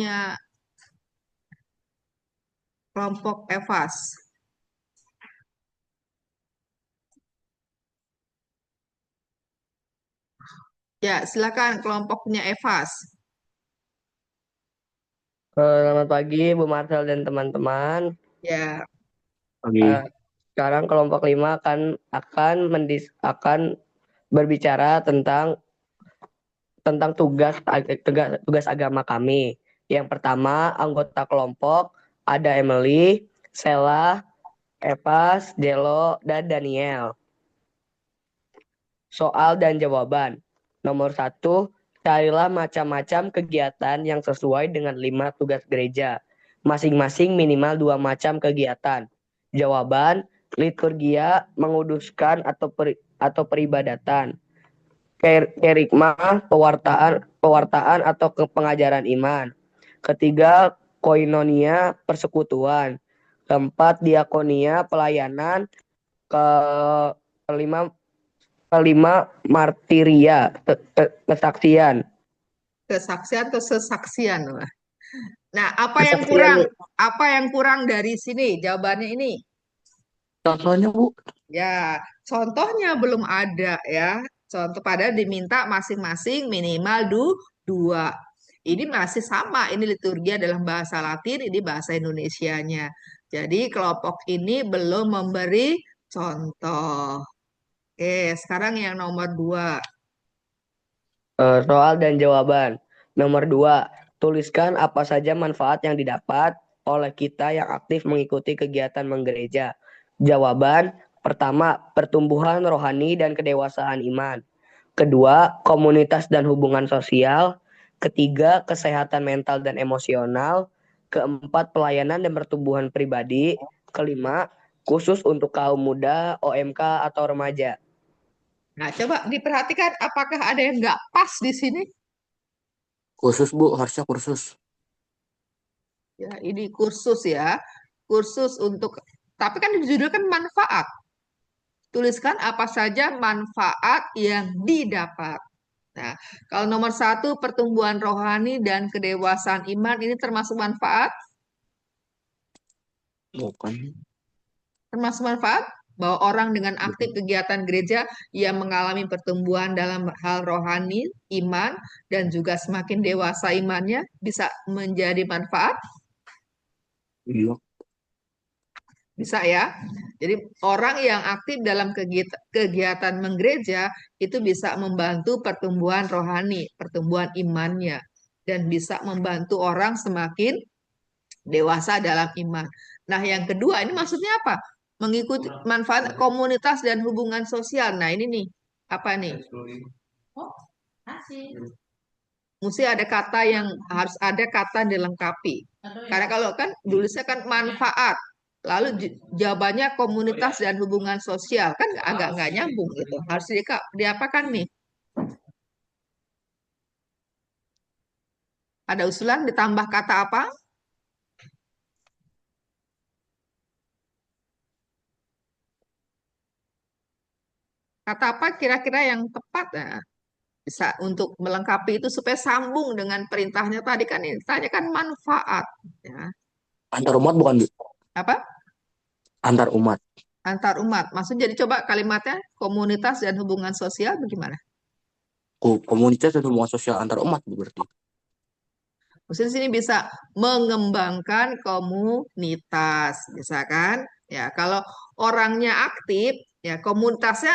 Efas. Ya, silakan kelompoknya Efas. Selamat pagi Bu Marcel dan teman-teman. Ya. Sekarang kelompok 5 akan berbicara tentang tugas agama kami. Yang pertama, anggota kelompok ada Emily, Sela, Evas, Jelo, dan Daniel. Soal dan jawaban. Nomor 1, carilah macam-macam kegiatan yang sesuai dengan 5 tugas gereja. Masing-masing minimal 2 macam kegiatan. Jawaban, liturgia, menguduskan atau peribadatan. Kerikma, pewartaan atau pengajaran iman. Ketiga, koinonia, persekutuan. Keempat, diakonia, pelayanan. Kelima, martiria, kesaksian. Kesaksian atau sesaksian. Nah, apa yang kurang? Apa yang kurang dari sini? Jawabannya ini. Contohnya, Bu? Ya, contohnya belum ada ya. Contoh pada diminta masing-masing minimal 2. Ini masih sama, ini liturgia dalam bahasa Latin, ini bahasa Indonesianya. Jadi kelompok ini belum memberi contoh. Oke, sekarang yang nomor 2. Soal dan jawaban. Nomor 2, tuliskan apa saja manfaat yang didapat oleh kita yang aktif mengikuti kegiatan menggereja. Jawaban, pertama, pertumbuhan rohani dan kedewasaan iman. Kedua, komunitas dan hubungan sosial. Ketiga, kesehatan mental dan emosional. Keempat, pelayanan dan pertumbuhan pribadi. Kelima, khusus untuk kaum muda, OMK atau remaja. Nah, coba diperhatikan apakah ada yang nggak pas di sini? Khusus Bu, harusnya kursus. Ya, ini kursus ya. Kursus untuk, tapi kan dijudulkan manfaat. Tuliskan apa saja manfaat yang didapat. Nah, kalau nomor 1, pertumbuhan rohani dan kedewasaan iman, ini termasuk manfaat? Bukan. Termasuk manfaat? Bahwa orang dengan aktif kegiatan gereja, ia mengalami pertumbuhan dalam hal rohani, iman, dan juga semakin dewasa imannya, bisa menjadi manfaat? Iya. Bisa ya. Jadi orang yang aktif dalam kegiatan menggereja itu bisa membantu pertumbuhan rohani, pertumbuhan imannya, dan bisa membantu orang semakin dewasa dalam iman. Nah, yang kedua ini maksudnya apa? Mengikuti manfaat komunitas dan hubungan sosial. Nah, ini nih, apa nih? Mesti ada kata yang harus ada kata dilengkapi. Karena kalau kan tulisnya kan manfaat, lalu jawabannya komunitas dan hubungan sosial kan agak nggak nyambung gitu. Harus diapakan nih? Ada usulan ditambah kata apa? Kata apa kira-kira yang tepat? Nah, bisa untuk melengkapi itu supaya sambung dengan perintahnya tadi kan ini tanya kan manfaat ya. Antar umat bukan Bu? Apa? Antar umat. Antar umat. Maksudnya jadi coba kalimatnya komunitas dan hubungan sosial bagaimana? Komunitas dan hubungan sosial antar umat Bu, berarti. Maksudnya sini bisa mengembangkan komunitas, misalkan ya kalau orangnya aktif, ya komunitasnya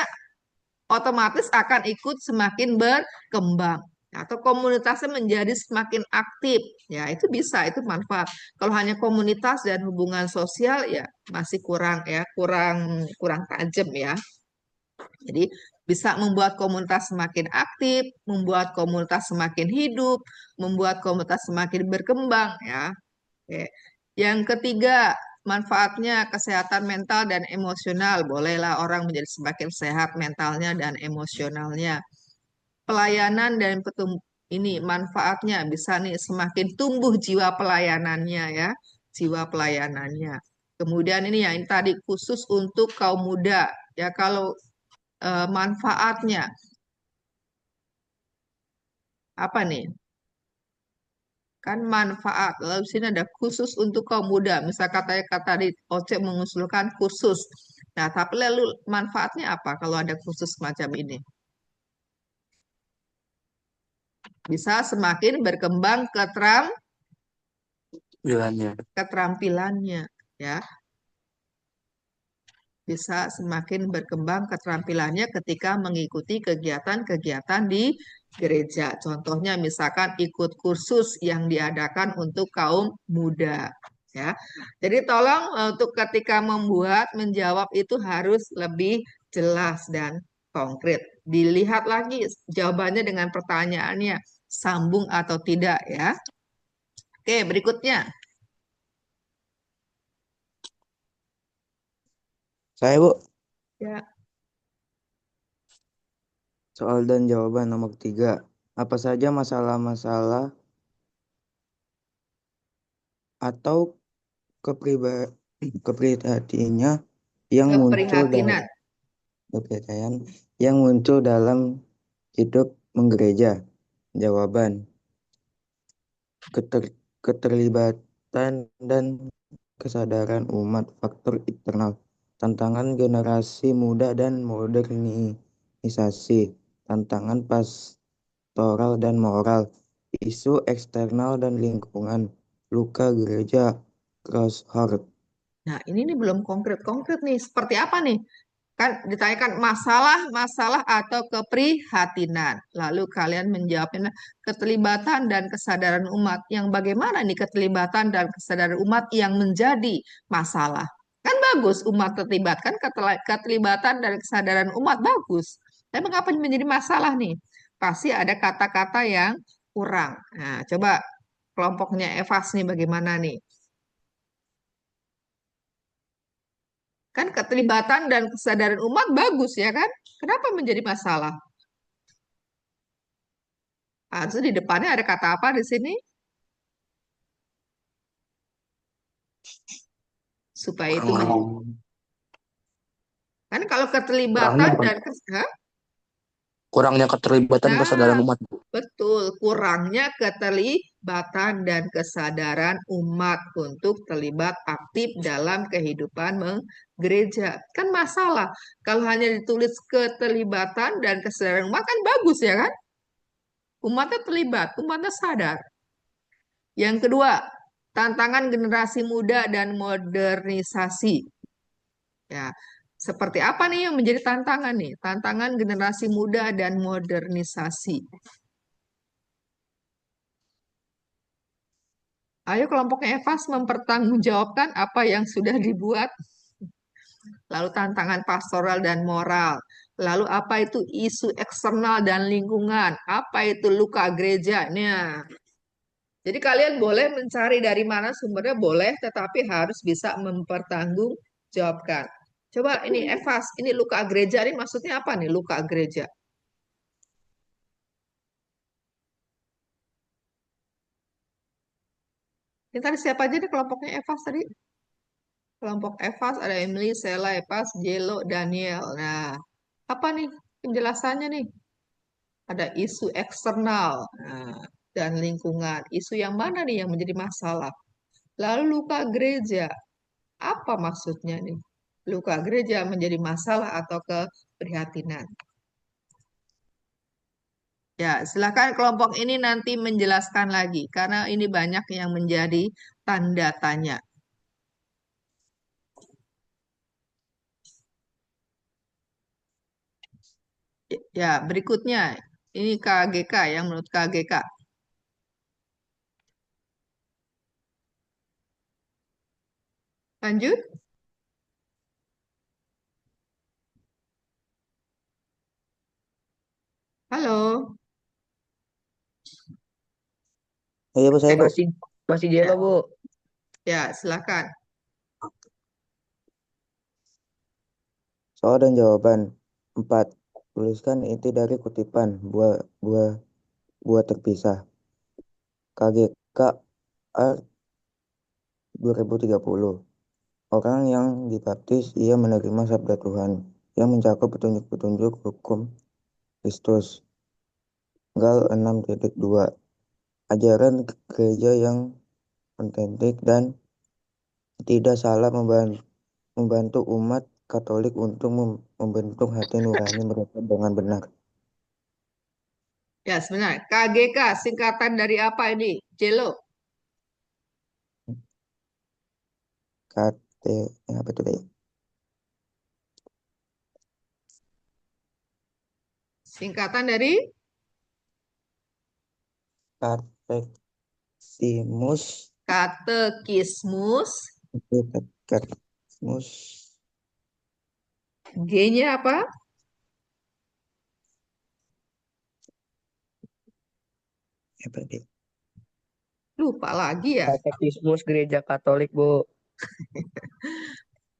otomatis akan ikut semakin berkembang atau komunitasnya menjadi semakin aktif. Ya, itu bisa, itu manfaat. Kalau hanya komunitas dan hubungan sosial ya masih kurang ya, kurang kurang tajam ya. Jadi bisa membuat komunitas semakin aktif, membuat komunitas semakin hidup, membuat komunitas semakin berkembang ya. Oke. Yang ketiga, manfaatnya kesehatan mental dan emosional. Bolehlah orang menjadi semakin sehat mentalnya dan emosionalnya. Pelayanan dan ini manfaatnya bisa nih semakin tumbuh jiwa pelayanannya ya, jiwa pelayanannya. Kemudian ini yang tadi khusus untuk kaum muda ya kalau manfaatnya apa nih? Kan manfaat. Lalu di sini ada khusus untuk kaum muda. Misal katanya kata di Oce mengusulkan khusus. Nah, tapi lalu manfaatnya apa kalau ada khusus semacam ini? Bisa semakin berkembang Bilangnya. keterampilannya, ya. Bisa semakin berkembang keterampilannya ketika mengikuti kegiatan-kegiatan di gereja. Contohnya misalkan ikut kursus yang diadakan untuk kaum muda. Ya, jadi tolong untuk ketika membuat, menjawab itu harus lebih jelas dan konkret. Dilihat lagi jawabannya dengan pertanyaannya, sambung atau tidak ya. Oke, berikutnya. Saya, Bu. Ya. Soal dan jawaban nomor 3. Apa saja masalah-masalah atau keprihatiannya yang muncul dalam Keprihatinan. hidup menggereja? Jawaban. Keterlibatan dan kesadaran umat, faktor internal, tantangan generasi muda dan modernisasi, tantangan pastoral dan moral, isu eksternal dan lingkungan, luka gereja, crossheart. Nah, ini belum konkret-konkret nih. Seperti apa nih? Kan ditanyakan masalah-masalah atau keprihatinan. Lalu kalian menjawabnya keterlibatan dan kesadaran umat. Yang bagaimana nih keterlibatan dan kesadaran umat yang menjadi masalah? Kan bagus umat terlibat. Kan keterlibatan dan kesadaran umat bagus. Tapi mengapa menjadi masalah nih? Pasti ada kata-kata yang kurang. Nah, coba kelompoknya Evas nih bagaimana nih? Kan keterlibatan dan kesadaran umat bagus ya kan? Kenapa menjadi masalah? Terus di depannya ada kata apa di sini? Supaya itu kan kalau keterlibatan dan kurangnya keterlibatan kesadaran Nah, umat. betul, kurangnya keterlibatan dan kesadaran umat untuk terlibat aktif dalam kehidupan gereja. Kan masalah. Kalau hanya ditulis keterlibatan dan kesadaran umat kan bagus ya kan? Umatnya terlibat, umatnya sadar. Yang kedua, tantangan generasi muda dan modernisasi. Ya, seperti apa nih yang menjadi tantangan nih? Tantangan generasi muda dan modernisasi. Ayo kelompoknya Evas mempertanggungjawabkan apa yang sudah dibuat. Lalu tantangan pastoral dan moral. Lalu apa itu isu eksternal dan lingkungan? Apa itu luka gerejanya? Jadi kalian boleh mencari dari mana sumbernya boleh, tetapi harus bisa mempertanggungjawabkan. Coba ini Evas, ini luka gereja ini maksudnya apa nih luka gereja? Ini tadi siapa aja nih kelompoknya Evas tadi? Kelompok Evas ada Emily, Sela, Evas, Jelo, Daniel. Nah, apa nih penjelasannya nih? Ada isu eksternal dan lingkungan. Isu yang mana nih yang menjadi masalah? Lalu luka gereja. Apa maksudnya nih? Luka gereja menjadi masalah atau keprihatinan. Ya, silakan kelompok ini nanti menjelaskan lagi karena ini banyak yang menjadi tanda tanya. Ya, berikutnya ini KGK yang menurut KGK. Lanjut. Halo. Iya Bu, saya Bu. Masih Jelo, Bu. Ya, silakan. Soal dan jawaban. 4. Tuliskan inti dari kutipan buah terpisah. KGK A 2030. Orang yang dibaptis ia menerima sabda Tuhan yang mencakup petunjuk-petunjuk hukum Kristus. Gal 6.2. Ajaran gereja yang otentik dan tidak salah membantu umat Katolik untuk membentuk hati nurani mereka dengan benar. Ya, sebenarnya KGK singkatan dari apa ini? Jelo. Apa itu deh? Singkatan dari Katekismus. katekismus. Katekismus. G-nya apa? Apa deh? Lupa lagi ya. Katekismus Gereja Katolik, Bu.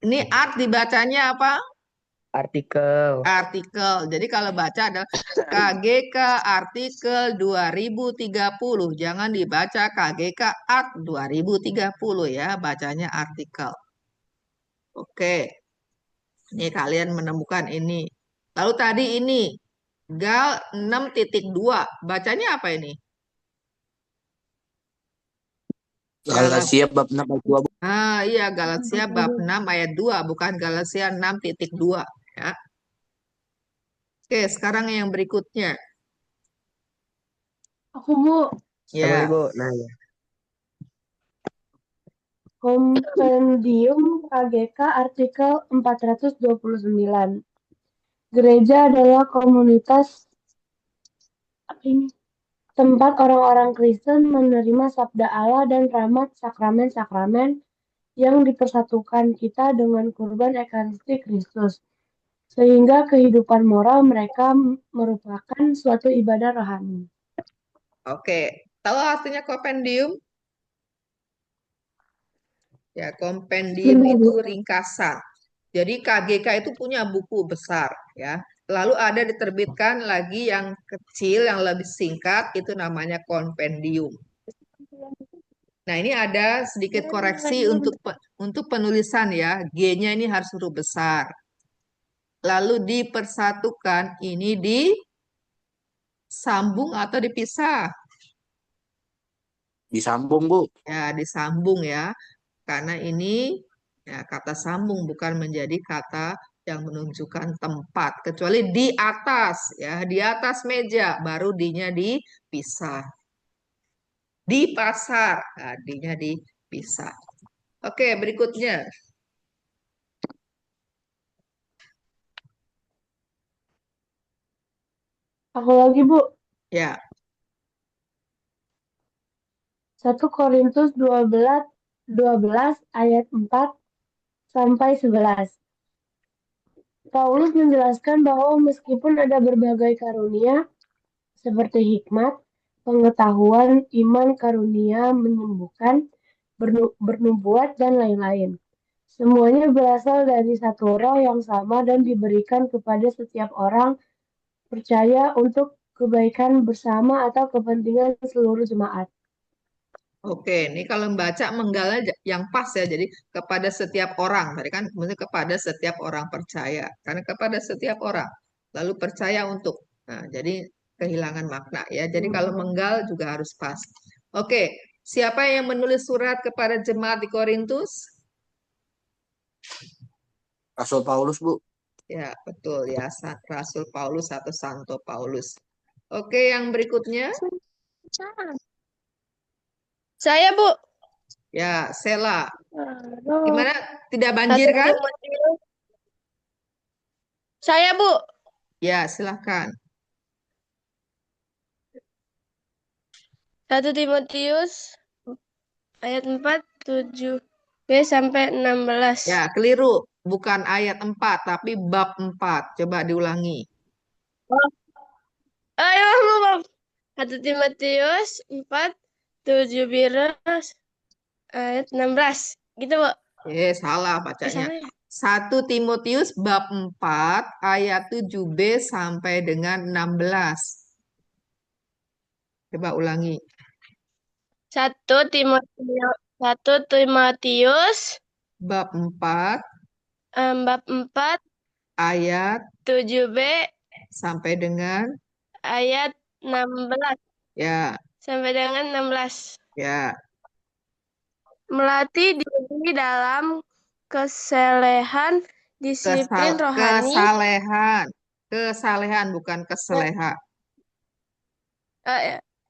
Ini art dibacanya apa? Artikel. Artikel. Jadi kalau baca adalah KGK artikel 2030. Jangan dibaca KGK art 2030 ya. Bacanya artikel. Oke. Ini kalian menemukan ini. Lalu tadi ini. Gal 6.2. Bacanya apa ini? Galatia bab 6 ayat 2. Iya, Galatia bab 6 ayat 2, bukan Galatia 6.2 ya. Oke, sekarang yang berikutnya. Aku Bu, Ya. Ibu. Nah, ya. Kompendium KGK artikel 429. Gereja adalah komunitas tempat orang-orang Kristen menerima sabda Allah dan rahmat sakramen-sakramen yang dipersatukan kita dengan kurban Ekaristi Kristus. Sehingga kehidupan moral mereka merupakan suatu ibadah rohani. Oke, tahu artinya kompendium? Ya, kompendium itu ringkasan. Jadi KGK itu punya buku besar ya. Lalu ada diterbitkan lagi yang kecil, yang lebih singkat, itu namanya kompendium. Nah, ini ada sedikit koreksi untuk penulisan ya. G-nya ini harus huruf besar. Lalu dipersatukan, ini disambung atau dipisah? Disambung, Bu. Ya, disambung ya. Karena ini ya, kata sambung bukan menjadi kata yang menunjukkan tempat. Kecuali di atas ya, di atas meja baru dinya dipisah. Di pasar, nah, dinya dipisah. Oke, berikutnya. Aku lagi, Bu. Ya, 1 Korintus 12 ayat 4 sampai 11. Paulus menjelaskan bahwa meskipun ada berbagai karunia seperti hikmat, pengetahuan, iman, karunia, menyembuhkan, bernubuat, dan lain-lain. Semuanya berasal dari satu roh yang sama dan diberikan kepada setiap orang percaya untuk kebaikan bersama atau kepentingan seluruh jemaat. oke. Ini kalau membaca menggalnya yang pas ya. Jadi kepada setiap orang. Tadi kan maksudnya kepada setiap orang percaya. Karena kepada setiap orang. Lalu percaya untuk. Nah, jadi kehilangan makna ya. Jadi kalau menggal juga harus pas. Oke. Siapa yang menulis surat kepada jemaat di Korintus? Rasul Paulus, Bu. Ya, betul ya. Rasul Paulus atau Santo Paulus. Oke, yang berikutnya. Saya, Bu. Ya, Sela. Gimana? Tidak banjir 1 kan? Timotius. Saya, Bu. Ya, silahkan. 1 Timotius ayat 4, 7b sampai 16. Ya, keliru. Bukan ayat 4, tapi bab 4. Coba diulangi. Ayo, maaf. 1 Timotius 4, 7 biras ayat 16. Gitu, Bu. Salah bacanya. Salah ya? 1 Timotius bab 4 ayat 7b sampai dengan 16. Coba ulangi. 1 Timotius Bab 4 bab 4 ayat 7b sampai dengan ayat 16 ya, sampai dengan 16. ya. Melatih diri dalam kesalehan, disiplin rohani, Kesalehan. Kesalehan bukan keseleha.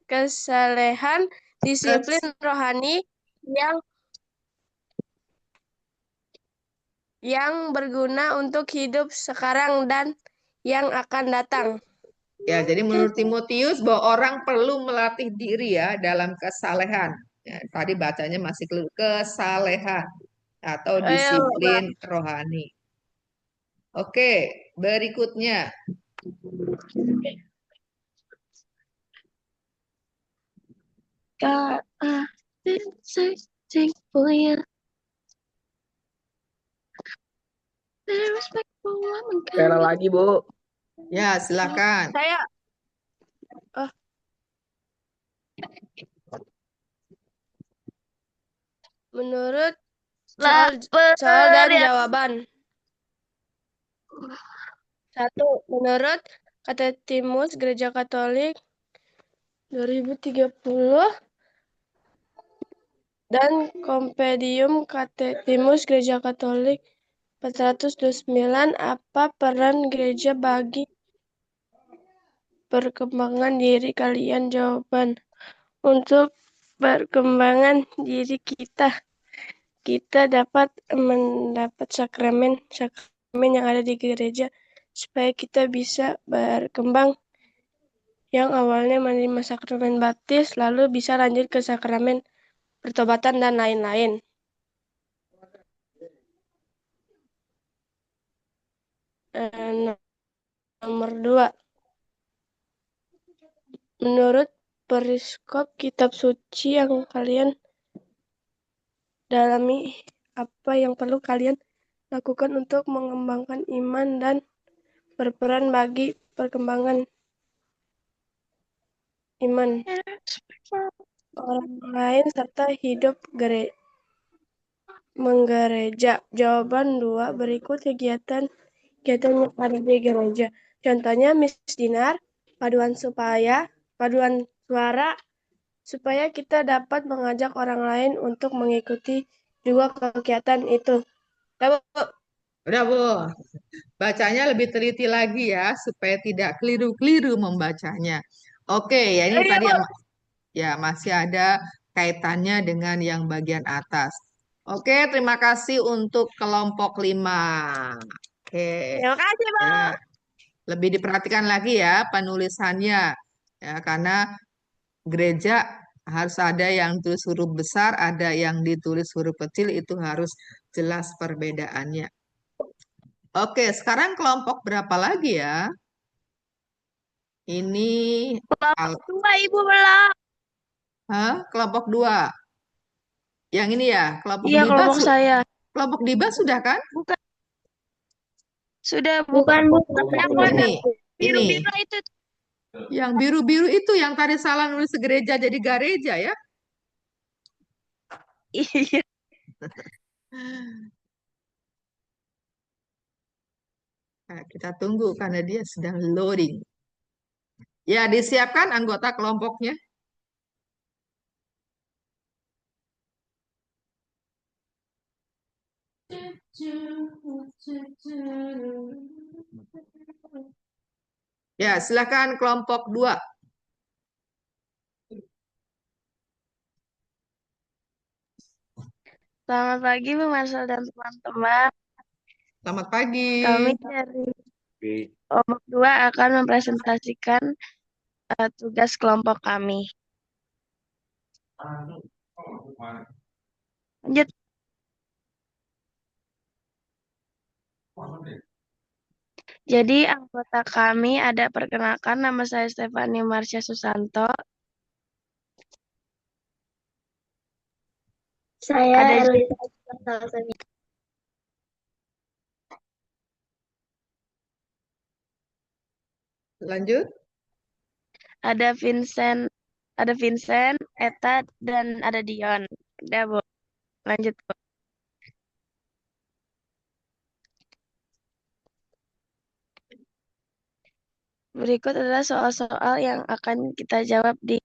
kesalehan, disiplin rohani yang berguna untuk hidup sekarang dan yang akan datang. Ya, jadi menurut Timotius bahwa orang perlu melatih diri ya dalam kesalehan. Ya, tadi bacanya masih keliru. Kesalehan atau disiplin rohani. Oke, berikutnya. God, I've been searching for you. Very respectful woman. Sekali lagi, Bu. Ya, silakan. Saya menurut soal dan jawaban. 1. Menurut Katekismus Gereja Katolik 2030 dan Kompendium Katekismus Gereja Katolik 429, apa peran gereja bagi perkembangan diri kalian? Jawaban: untuk perkembangan diri kita dapat mendapat sakramen yang ada di gereja supaya kita bisa berkembang, yang awalnya menerima sakramen baptis lalu bisa lanjut ke sakramen pertobatan dan lain-lain. Nomor 2. Menurut periskop kitab suci yang kalian dalami, apa yang perlu kalian lakukan untuk mengembangkan iman dan berperan bagi perkembangan iman orang lain serta hidup menggereja. Jawaban 2 berikut kegiatan yang ada di gereja. Contohnya Miss Dinar, paduan suara supaya kita dapat mengajak orang lain untuk mengikuti juga kegiatan itu. Ya, Bu. Udah, Bu. Bacanya lebih teliti lagi ya, supaya tidak keliru-keliru membacanya. Oke, ya ini Iya, tadi Bu. ya masih ada kaitannya dengan yang bagian atas. Oke, terima kasih untuk kelompok 5. Oke, Terima kasih, Bu. ya, lebih diperhatikan lagi ya penulisannya. Ya, karena gereja harus ada yang tulis huruf besar, ada yang ditulis huruf kecil, itu harus jelas perbedaannya. Oke, sekarang kelompok berapa lagi ya? Ini Dua, Ibu belum. kelompok 2. Yang ini ya, kelompok Iya, Diba. kelompok saya. Kelompok Diba sudah kan? Bukan. Sudah, Bu. Bukan, Bu. Yang warna Ini. biru-biru itu. Yang biru-biru itu yang tadi salah nulis gereja jadi gareja ya. Iya. Nah, kita tunggu karena dia sedang loading. Ya, disiapkan anggota kelompoknya. Ya, silakan kelompok 2. Selamat pagi, Bu Marcel dan teman-teman. Selamat pagi. Kami dari kelompok 2 akan mempresentasikan tugas kelompok kami. Lanjut. Jadi anggota kami ada, perkenalkan, nama saya Stefani Marsha Susanto. Saya Ada Elisa Salsabila. Lanjut. Ada Vincent, Eta, dan ada Dion. Udah, Bu. Lanjut, Bu. Berikut adalah soal-soal yang akan kita jawab di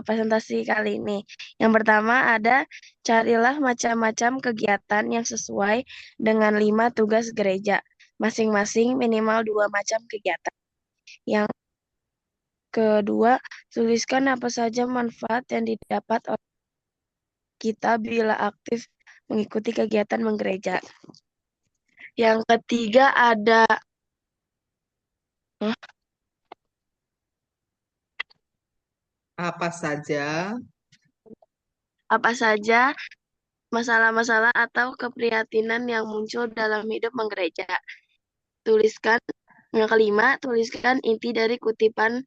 presentasi kali ini. Yang pertama ada, carilah macam-macam kegiatan yang sesuai dengan 5 tugas gereja. Masing-masing minimal 2 macam kegiatan. Yang kedua, tuliskan apa saja manfaat yang didapat oleh kita bila aktif mengikuti kegiatan menggereja. Yang ketiga ada Apa saja masalah-masalah atau keprihatinan yang muncul dalam hidup menggereja. Tuliskan. Yang kelima, tuliskan inti dari kutipan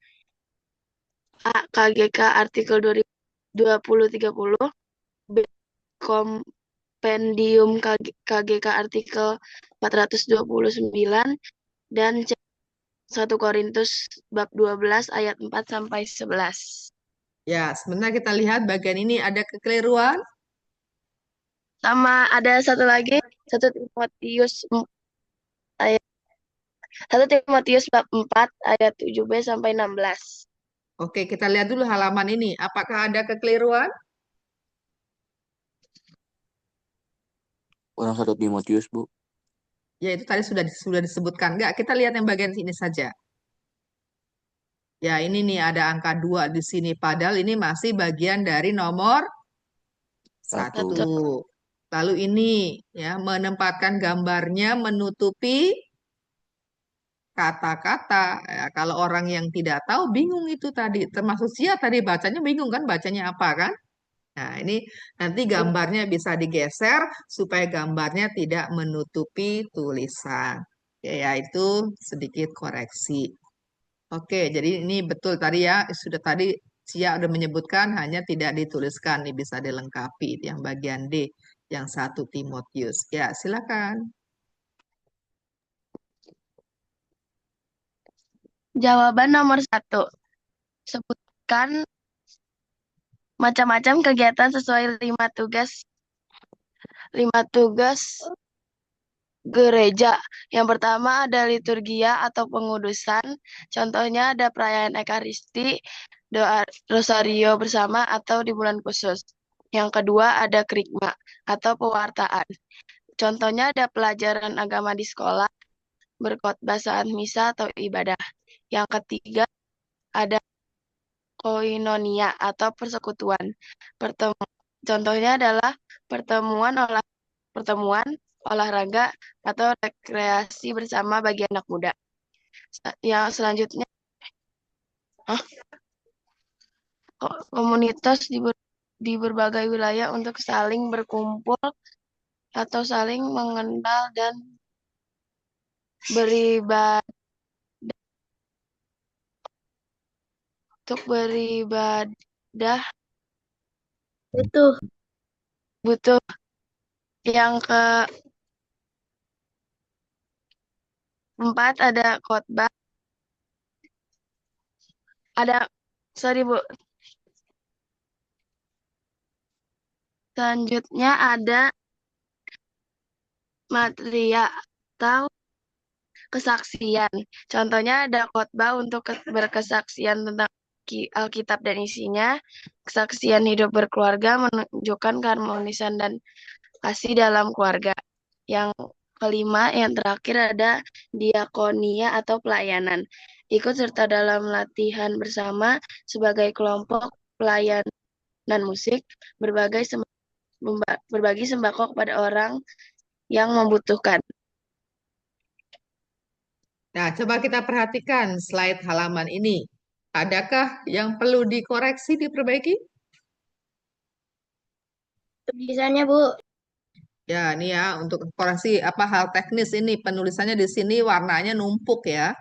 A KGK artikel 2030, B kompendium KGK artikel 429, dan C 1 Korintus bab 12 ayat 4 sampai 11. Ya, sebentar kita lihat bagian ini ada kekeliruan. Sama ada satu lagi, 1 Timotius bab 4 ayat 7b sampai 16. Oke, kita lihat dulu halaman ini. Apakah ada kekeliruan? Kurang 1 Timotius, Bu. Ya, itu tadi sudah disebutkan. Enggak, kita lihat yang bagian sini saja. Ya, ini nih ada angka 2 di sini. Padahal ini masih bagian dari nomor 1. Lalu ini ya, menempatkan gambarnya menutupi kata-kata. Ya, kalau orang yang tidak tahu bingung itu tadi. Termasuk Sia tadi bacanya bingung kan, bacanya apa kan? Nah, ini nanti gambarnya bisa digeser supaya gambarnya tidak menutupi tulisan. Ya, itu sedikit koreksi. Oke, jadi ini betul tadi ya, sudah tadi Cia udah menyebutkan hanya tidak dituliskan, ini bisa dilengkapi yang bagian D, yang 1 Timotius. Ya, silakan. Jawaban nomor 1. Sebutkan macam-macam kegiatan sesuai 5 tugas gereja. Yang pertama ada liturgia atau pengudusan. Contohnya ada perayaan Ekaristi, doa rosario bersama atau di bulan khusus. Yang kedua ada kerikma atau pewartaan. Contohnya ada pelajaran agama di sekolah, berkhotbah saat misa atau ibadah. Yang ketiga ada koinonia atau persekutuan. Contohnya adalah pertemuan olahraga atau rekreasi bersama bagi anak muda. Yang selanjutnya komunitas di berbagai wilayah untuk saling berkumpul atau saling mengenal dan beribadah butuh. Yang keempat ada khotbah. Sorry Bu. Selanjutnya ada materia atau kesaksian. Contohnya ada khotbah untuk berkesaksian tentang Alkitab dan isinya. Kesaksian hidup berkeluarga menunjukkan keharmonisan dan kasih dalam keluarga. Yang kelima, yang terakhir ada diakonia atau pelayanan. Ikut serta dalam latihan bersama sebagai kelompok pelayanan musik, berbagi sembako kepada orang yang membutuhkan. Nah, coba kita perhatikan slide halaman ini. Adakah yang perlu dikoreksi, diperbaiki? Tulisannya, Bu. Ya, ini ya untuk koreksi apa hal teknis ini penulisannya di sini warnanya numpuk ya.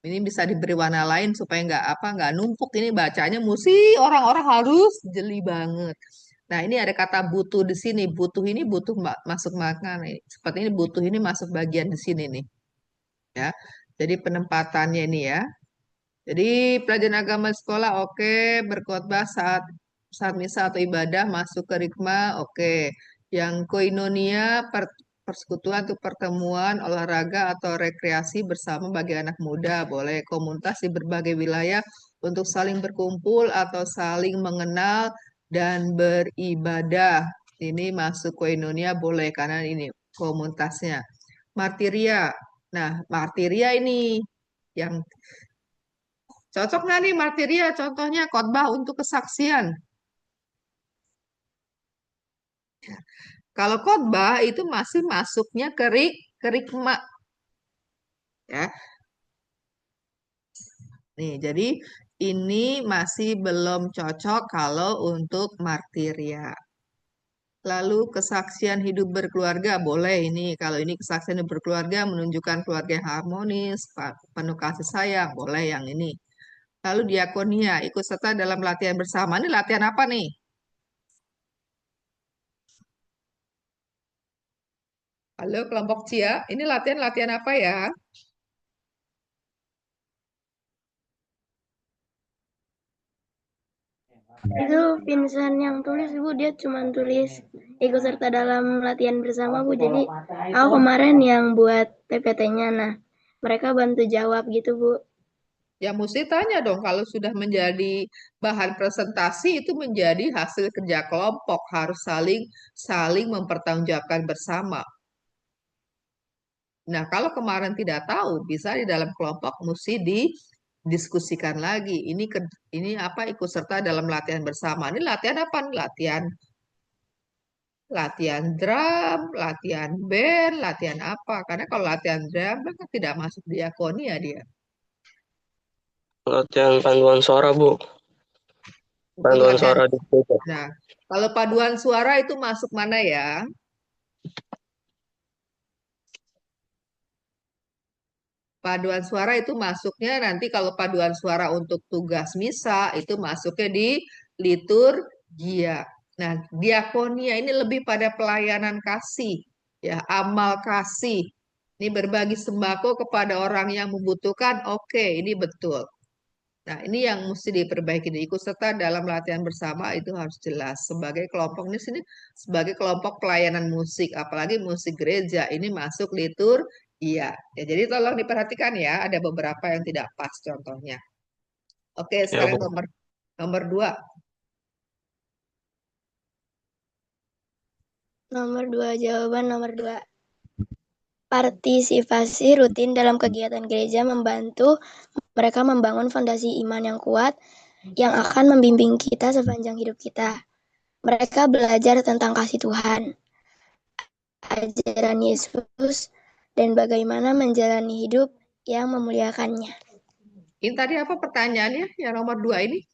Ini bisa diberi warna lain supaya nggak numpuk. Ini bacanya mesti orang-orang harus jeli banget. Nah, ini ada kata butuh di sini. Butuh ini butuh masuk makan. Seperti ini butuh ini masuk bagian di sini nih. Ya. Jadi penempatannya ini ya. Jadi pelajaran agama di sekolah oke, berkhotbah saat saat misa atau ibadah masuk ke rikma oke. Yang koinonia persekutuan untuk pertemuan olahraga atau rekreasi bersama bagi anak muda boleh. Komunitas di berbagai wilayah untuk saling berkumpul atau saling mengenal dan beribadah. Ini masuk koinonia boleh karena ini komunitasnya. Martiria. Nah, martiria ini yang cocok nggak nih martiria? Contohnya khotbah untuk kesaksian. Kalau khotbah itu masih masuknya ke rikma. Ya. Nih, jadi ini masih belum cocok kalau untuk martiria. Lalu kesaksian hidup berkeluarga boleh ini. Kalau ini kesaksian hidup berkeluarga menunjukkan keluarga yang harmonis, penuh kasih sayang, boleh yang ini. Lalu diakonia, ikut serta dalam latihan bersama. Ini latihan apa nih? Halo kelompok Cia, ini latihan-latihan apa ya? Itu Vincent yang tulis, Bu. Dia cuma tulis ikut serta dalam latihan bersama, Bu. Jadi aku kemarin yang buat PPT-nya. Nah, mereka bantu jawab gitu, Bu. Ya mesti tanya dong, kalau sudah menjadi bahan presentasi itu menjadi hasil kerja kelompok, harus saling saling mempertanggungjawabkan bersama. Nah, kalau kemarin tidak tahu, bisa di dalam kelompok mesti didiskusikan lagi. Ini apa ikut serta dalam latihan bersama. Ini latihan apa? Latihan drum, latihan band, latihan apa? Karena kalau latihan drum kan tidak masuk diakonia dia. Latihan panduan suara, Bu. Panduan suara di situ. Nah, kalau paduan suara itu masuk mana ya? Paduan suara itu masuknya nanti kalau paduan suara untuk tugas misa itu masuknya di liturgia. Nah, diakonia ini lebih pada pelayanan kasih, ya, amal kasih. Ini berbagi sembako kepada orang yang membutuhkan. Oke, ini betul. Nah, ini yang mesti diperbaiki. Ikut serta dalam latihan bersama itu harus jelas. Sebagai kelompok ini sini, sebagai kelompok pelayanan musik, apalagi musik gereja, ini masuk litur. Iya, ya, jadi tolong diperhatikan ya. Ada beberapa yang tidak pas contohnya. Oke, Ya, sekarang Bu. nomor 2. Jawaban nomor 2. Partisipasi rutin dalam kegiatan gereja membantu mereka membangun fondasi iman yang kuat yang akan membimbing kita sepanjang hidup kita. Mereka belajar tentang kasih Tuhan, ajaran Yesus, dan bagaimana menjalani hidup yang memuliakannya. Ini tadi apa pertanyaannya? Yang nomor 2 ini?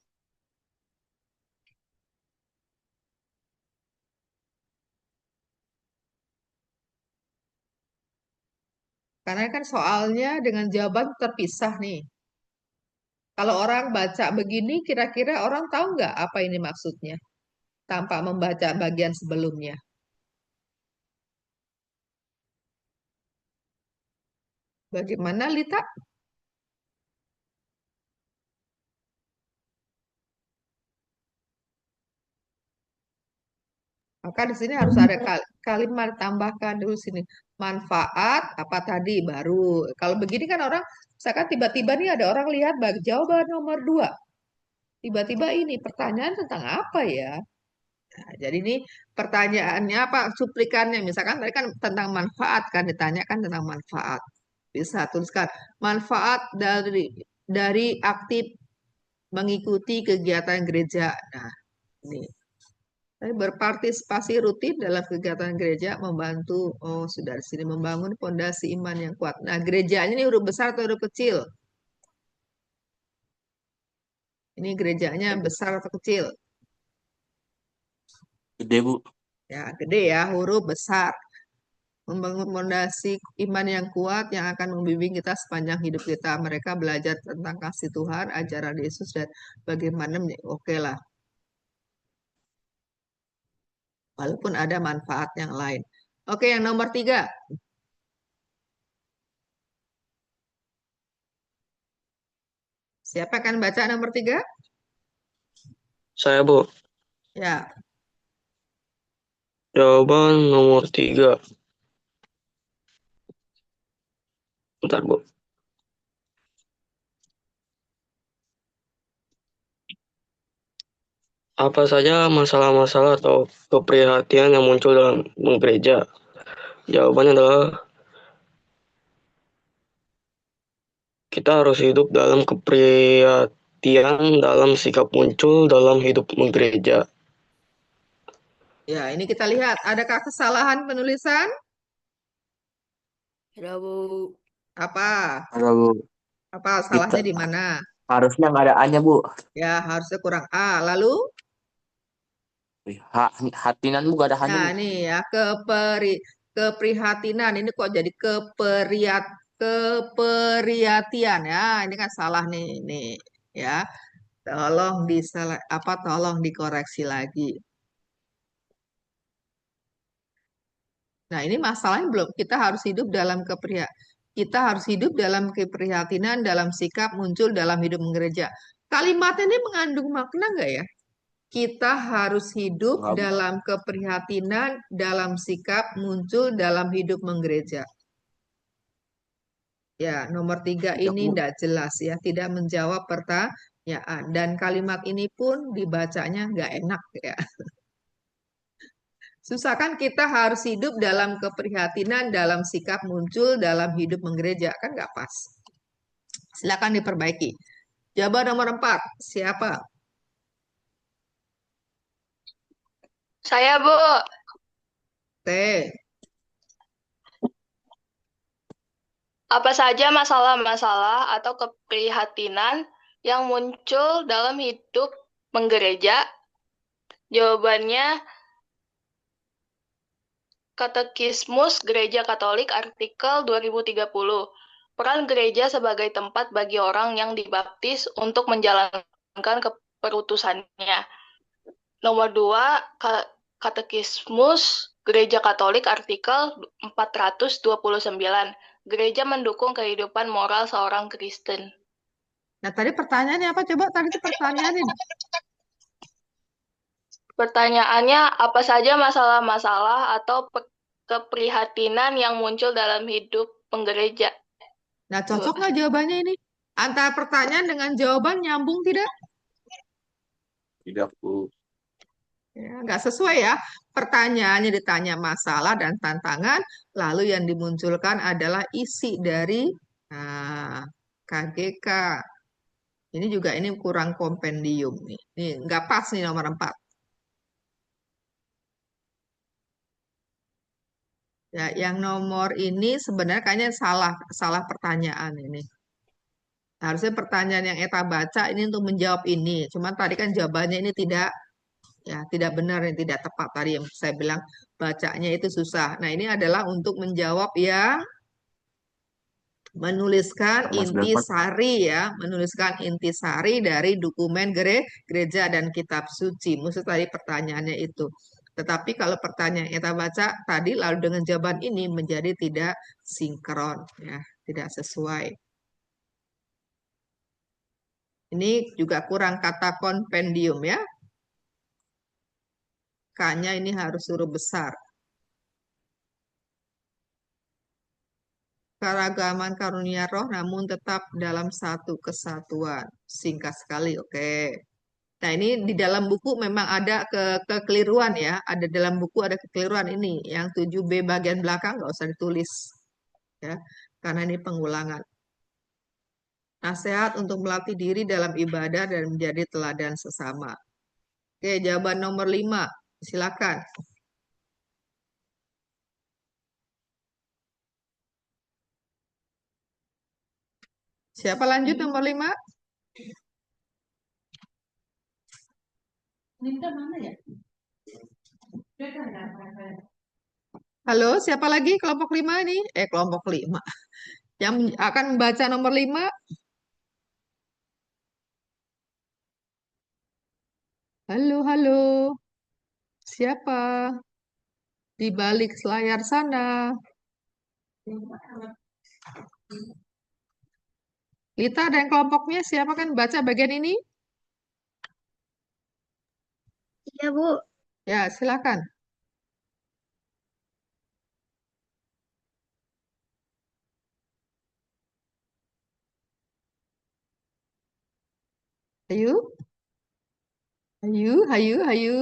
Karena kan soalnya dengan jawaban terpisah nih. Kalau orang baca begini, kira-kira orang tahu nggak apa ini maksudnya? Tanpa membaca bagian sebelumnya. Bagaimana, Lita? Maka di sini harus ada kalimat tambahkan dulu sini. Manfaat apa tadi baru. Kalau begini kan orang, misalkan tiba-tiba nih ada orang lihat jawaban nomor 2. Tiba-tiba ini pertanyaan tentang apa ya? Nah, jadi ini pertanyaannya apa? Cuplikannya. Misalkan tadi kan tentang manfaat kan ditanyakan tentang manfaat. Bisa tuliskan manfaat dari aktif mengikuti kegiatan gereja. Nah, ini. Berpartisipasi rutin dalam kegiatan gereja membantu, oh sudah di sini membangun fondasi iman yang kuat. Nah, gerejanya ini huruf besar atau huruf kecil? Ini gerejanya besar atau kecil? Gede, Bu. Ya, gede ya, huruf besar. Membangun fondasi iman yang kuat yang akan membimbing kita sepanjang hidup kita. Mereka belajar tentang kasih Tuhan, ajaran Yesus, dan bagaimana, oke lah. Walaupun ada manfaat yang lain. Oke, yang nomor 3. Siapa akan baca nomor 3? Saya, Bu. Ya, Jawaban nomor 3. Bentar, Bu. Apa saja masalah-masalah atau keprihatinan yang muncul dalam gereja? Jawabannya adalah kita harus hidup dalam keprihatinan dalam sikap muncul dalam hidup gereja. ya, ini kita lihat. Adakah kesalahan penulisan? Ada, Bu. Apa? Ada, Bu. Apa salahnya di mana? Harusnya nggak ada A-nya, Bu. Ya, harusnya kurang A. Lalu? Hatinan, Bu, nggak ada H-nya, Nah, Bu. ini ya, keprihatinan. Ini kok jadi keperhatian ya. Ini kan salah nih, ya. Tolong dikoreksi lagi. Nah, ini masalahnya belum. Kita harus hidup dalam keprihatinan, dalam sikap muncul dalam hidup gereja. Kalimat ini mengandung makna nggak ya? Kita harus hidup Nggak, Bu. dalam keprihatinan, dalam sikap muncul dalam hidup menggereja. Ya, nomor 3 Tidak, ini Bu. tidak jelas ya, tidak menjawab pertanyaan. Dan kalimat ini pun dibacanya nggak enak ya. Susah kan kita harus hidup dalam keprihatinan, dalam sikap muncul, dalam hidup menggereja. Kan nggak pas. Silakan diperbaiki. Jawaban nomor 4, siapa? Saya, Bu. T. Apa saja masalah-masalah atau keprihatinan yang muncul dalam hidup menggereja? Jawabannya Katekismus Gereja Katolik artikel 2030. Peran gereja sebagai tempat bagi orang yang dibaptis untuk menjalankan keperutusannya. Nomor 2, Katekismus Gereja Katolik artikel 429. Gereja mendukung kehidupan moral seorang Kristen. Nah, tadi pertanyaannya apa? Coba tadi itu pertanyaannya. Pertanyaannya, apa saja masalah-masalah atau keprihatinan yang muncul dalam hidup penggereja? Nah, cocok nggak jawabannya ini? Antara pertanyaan dengan jawaban nyambung tidak? Tidak, Bu. Ya, nggak sesuai ya. Pertanyaannya ditanya masalah dan tantangan, lalu yang dimunculkan adalah isi dari KGK. Ini juga ini kurang kompendium nih. Ini nggak pas nih nomor 4. Ya, yang nomor ini sebenarnya kayaknya salah pertanyaan ini. Harusnya pertanyaan yang Eta baca ini untuk menjawab ini. Cuman tadi kan jawabannya ini tidak benar, yang tidak tepat tadi yang saya bilang bacanya itu susah. Nah, ini adalah untuk menjawab yang menuliskan intisari ya, menuliskan intisari dari dokumen gereja dan kitab suci. Maksud tadi pertanyaannya itu. Tetapi kalau pertanyaan yang kita baca tadi lalu dengan jawaban ini menjadi tidak sinkron ya, tidak sesuai. Ini juga kurang kata kompendium ya. K-nya ini harus huruf besar. Keragaman karunia roh namun tetap dalam satu kesatuan. Singkat sekali, oke. Nah, ini di dalam buku memang ada kekeliruan ya. Ada dalam buku ada kekeliruan ini. Yang 7B bagian belakang nggak usah ditulis. Ya, karena ini pengulangan. Nasihat untuk melatih diri dalam ibadah dan menjadi teladan sesama. Oke, jawaban nomor 5. Silakan. Siapa lanjut nomor 5? Halo, siapa lagi kelompok 5 ini? Kelompok 5. Yang akan membaca nomor 5? Halo, halo. Siapa? Di balik layar sana. Lita dan kelompoknya siapa kan baca bagian ini? Iya, Bu. Ya, silakan. Ayo. Ayo, ayo, ayo.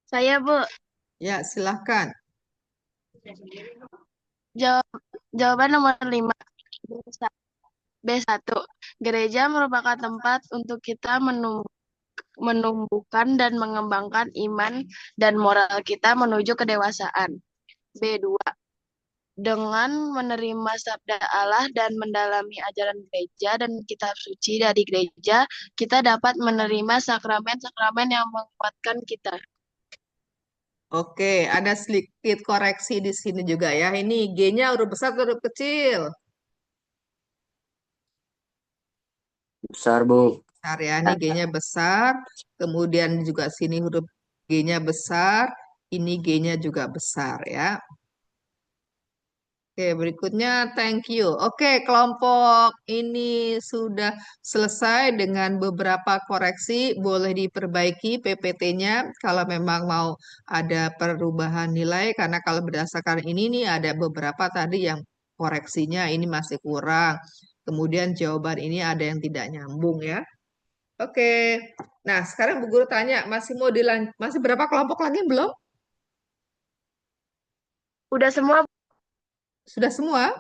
Saya, Bu. Ya, silakan. Jawaban nomor 5. B1. Gereja merupakan tempat untuk kita menumbuhkan dan mengembangkan iman dan moral kita menuju kedewasaan. B2. Dengan menerima sabda Allah dan mendalami ajaran gereja dan kitab suci dari gereja, kita dapat menerima sakramen-sakramen yang menguatkan kita. Oke, ada sedikit koreksi di sini juga ya. Ini G-nya huruf besar atau huruf kecil? Besar, Bu. Besar ya, ini G-nya besar. Kemudian juga sini huruf G-nya besar. Ini G-nya juga besar ya. Oke, berikutnya thank you. Oke, kelompok ini sudah selesai dengan beberapa koreksi. Boleh diperbaiki PPT-nya kalau memang mau ada perubahan nilai. Karena kalau berdasarkan ini nih ada beberapa tadi yang koreksinya ini masih kurang. Kemudian jawaban ini ada yang tidak nyambung ya. Oke. Nah, sekarang Bu Guru tanya, masih berapa kelompok lagi belum? Udah semua. Sudah semua?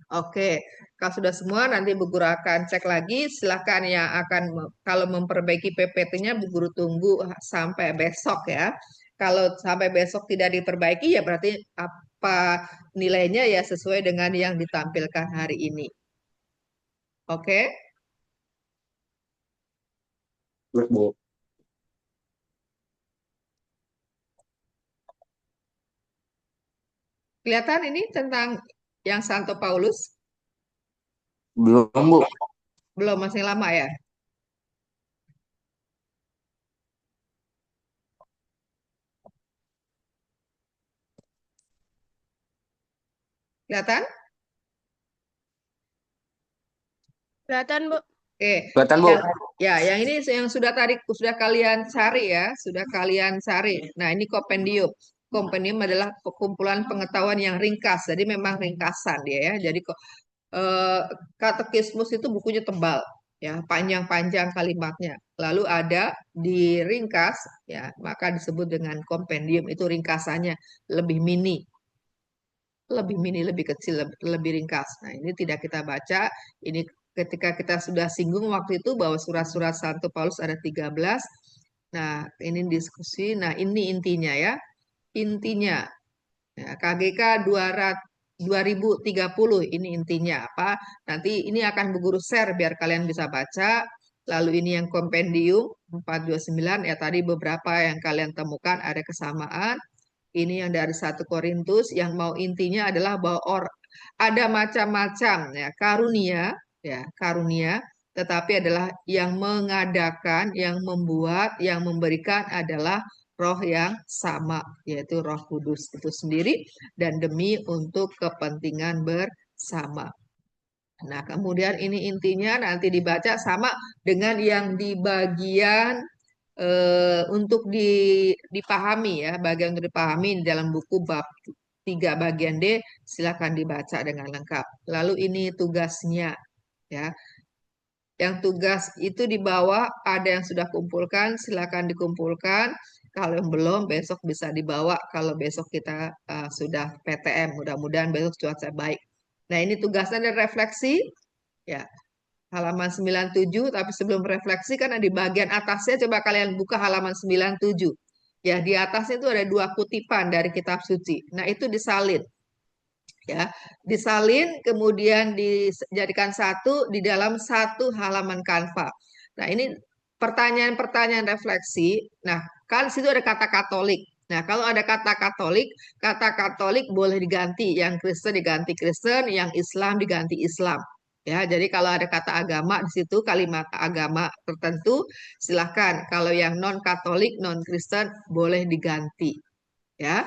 Oke, kalau sudah semua nanti Bu Guru akan cek lagi. Silahkan yang akan kalau memperbaiki PPT-nya Bu Guru tunggu sampai besok ya. Kalau sampai besok tidak diperbaiki ya berarti apa nilainya ya sesuai dengan yang ditampilkan hari ini. Oke? Baik, Bu. Kelihatan ini tentang yang Santo Paulus? Belum, Bu. Belum, masih lama ya? Kelihatan? Kelihatan, Bu. Oke. Kelihatan, Bu? Yang ini yang sudah kalian cari ya, sudah kalian cari. Nah, ini kompendium. Kompendium adalah kumpulan pengetahuan yang ringkas. Jadi memang ringkasan dia ya. Jadi katekismus itu bukunya tebal ya, panjang-panjang kalimatnya. Lalu ada diringkas ya, maka disebut dengan kompendium. Itu ringkasannya lebih mini. Lebih kecil, lebih ringkas. Nah, ini tidak kita baca. Ini ketika kita sudah singgung waktu itu bahwa surat-surat Santo Paulus ada 13. Nah, ini diskusi. Nah, ini intinya ya. Intinya ya, KGK 2030 ini intinya apa? Nanti ini akan Bu Guru share biar kalian bisa baca. Lalu ini yang kompendium 429 ya, tadi beberapa yang kalian temukan ada kesamaan. Ini yang dari 1 Korintus yang mau intinya adalah bahwa ada macam-macam ya karunia, tetapi adalah yang mengadakan, yang membuat, yang memberikan adalah Roh yang sama, yaitu Roh Kudus itu sendiri dan demi untuk kepentingan bersama. Nah, kemudian ini intinya nanti dibaca sama dengan yang di bagian untuk dipahami ya, bagian untuk dipahami di dalam buku bab 3 bagian D, silakan dibaca dengan lengkap. Lalu ini tugasnya ya. Yang tugas itu di bawah ada yang sudah kumpulkan, silakan dikumpulkan. Kalau yang belum besok bisa dibawa kalau besok kita sudah PTM, mudah-mudahan besok cuaca baik. Nah, ini tugasnya dan refleksi ya. Halaman 97, tapi sebelum refleksi kan di bagian atasnya coba kalian buka halaman 97. Ya, di atasnya itu ada 2 kutipan dari kitab suci. Nah, itu disalin. Ya, disalin kemudian dijadikan satu di dalam satu halaman Canva. Nah, ini pertanyaan-pertanyaan refleksi. Nah, kan situ ada kata Katolik. Nah, kalau ada kata Katolik boleh diganti. Yang Kristen diganti Kristen, yang Islam diganti Islam. Ya, jadi kalau ada kata agama di situ, kalimat agama tertentu, silahkan. Kalau yang non-Katolik, non-Kristen, boleh diganti. Ya,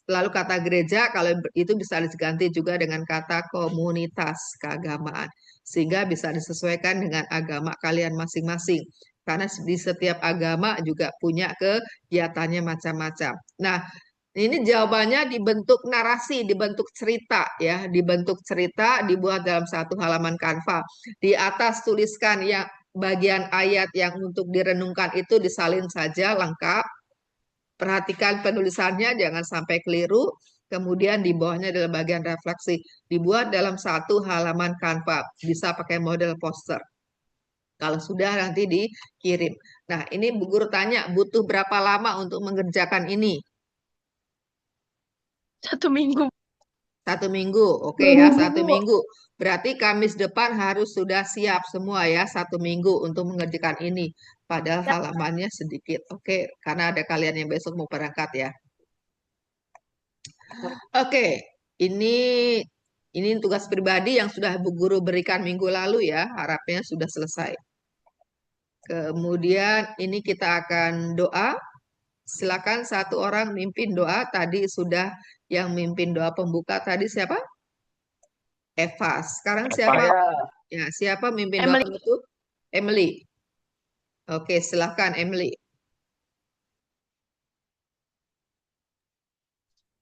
lalu kata gereja, kalau itu bisa diganti juga dengan kata komunitas keagamaan. Sehingga bisa disesuaikan dengan agama kalian masing-masing. Karena di setiap agama juga punya kegiatannya macam-macam. Nah, ini jawabannya dibentuk narasi, dibentuk cerita ya, dibentuk cerita dibuat dalam satu halaman Canva. Di atas tuliskan yang bagian ayat yang untuk direnungkan itu disalin saja lengkap. Perhatikan penulisannya jangan sampai keliru. Kemudian di bawahnya adalah bagian refleksi. Dibuat dalam satu halaman Canva. Bisa pakai model poster. Kalau sudah nanti dikirim. Nah, ini Bu Guru tanya, butuh berapa lama untuk mengerjakan ini? 1 minggu. 1 minggu, oke ya, 1 minggu. Berarti Kamis depan harus sudah siap semua ya, 1 minggu untuk mengerjakan ini. Padahal halamannya sedikit, oke, karena ada kalian yang besok mau berangkat ya. Oke, ini tugas pribadi yang sudah Bu Guru berikan minggu lalu ya, harapnya sudah selesai. Kemudian ini kita akan doa. Silakan satu orang mimpin doa. Tadi sudah yang mimpin doa pembuka tadi siapa? Eva. Sekarang siapa? Ya, siapa mimpin doa penutup? Emily. Oke, silakan Emily.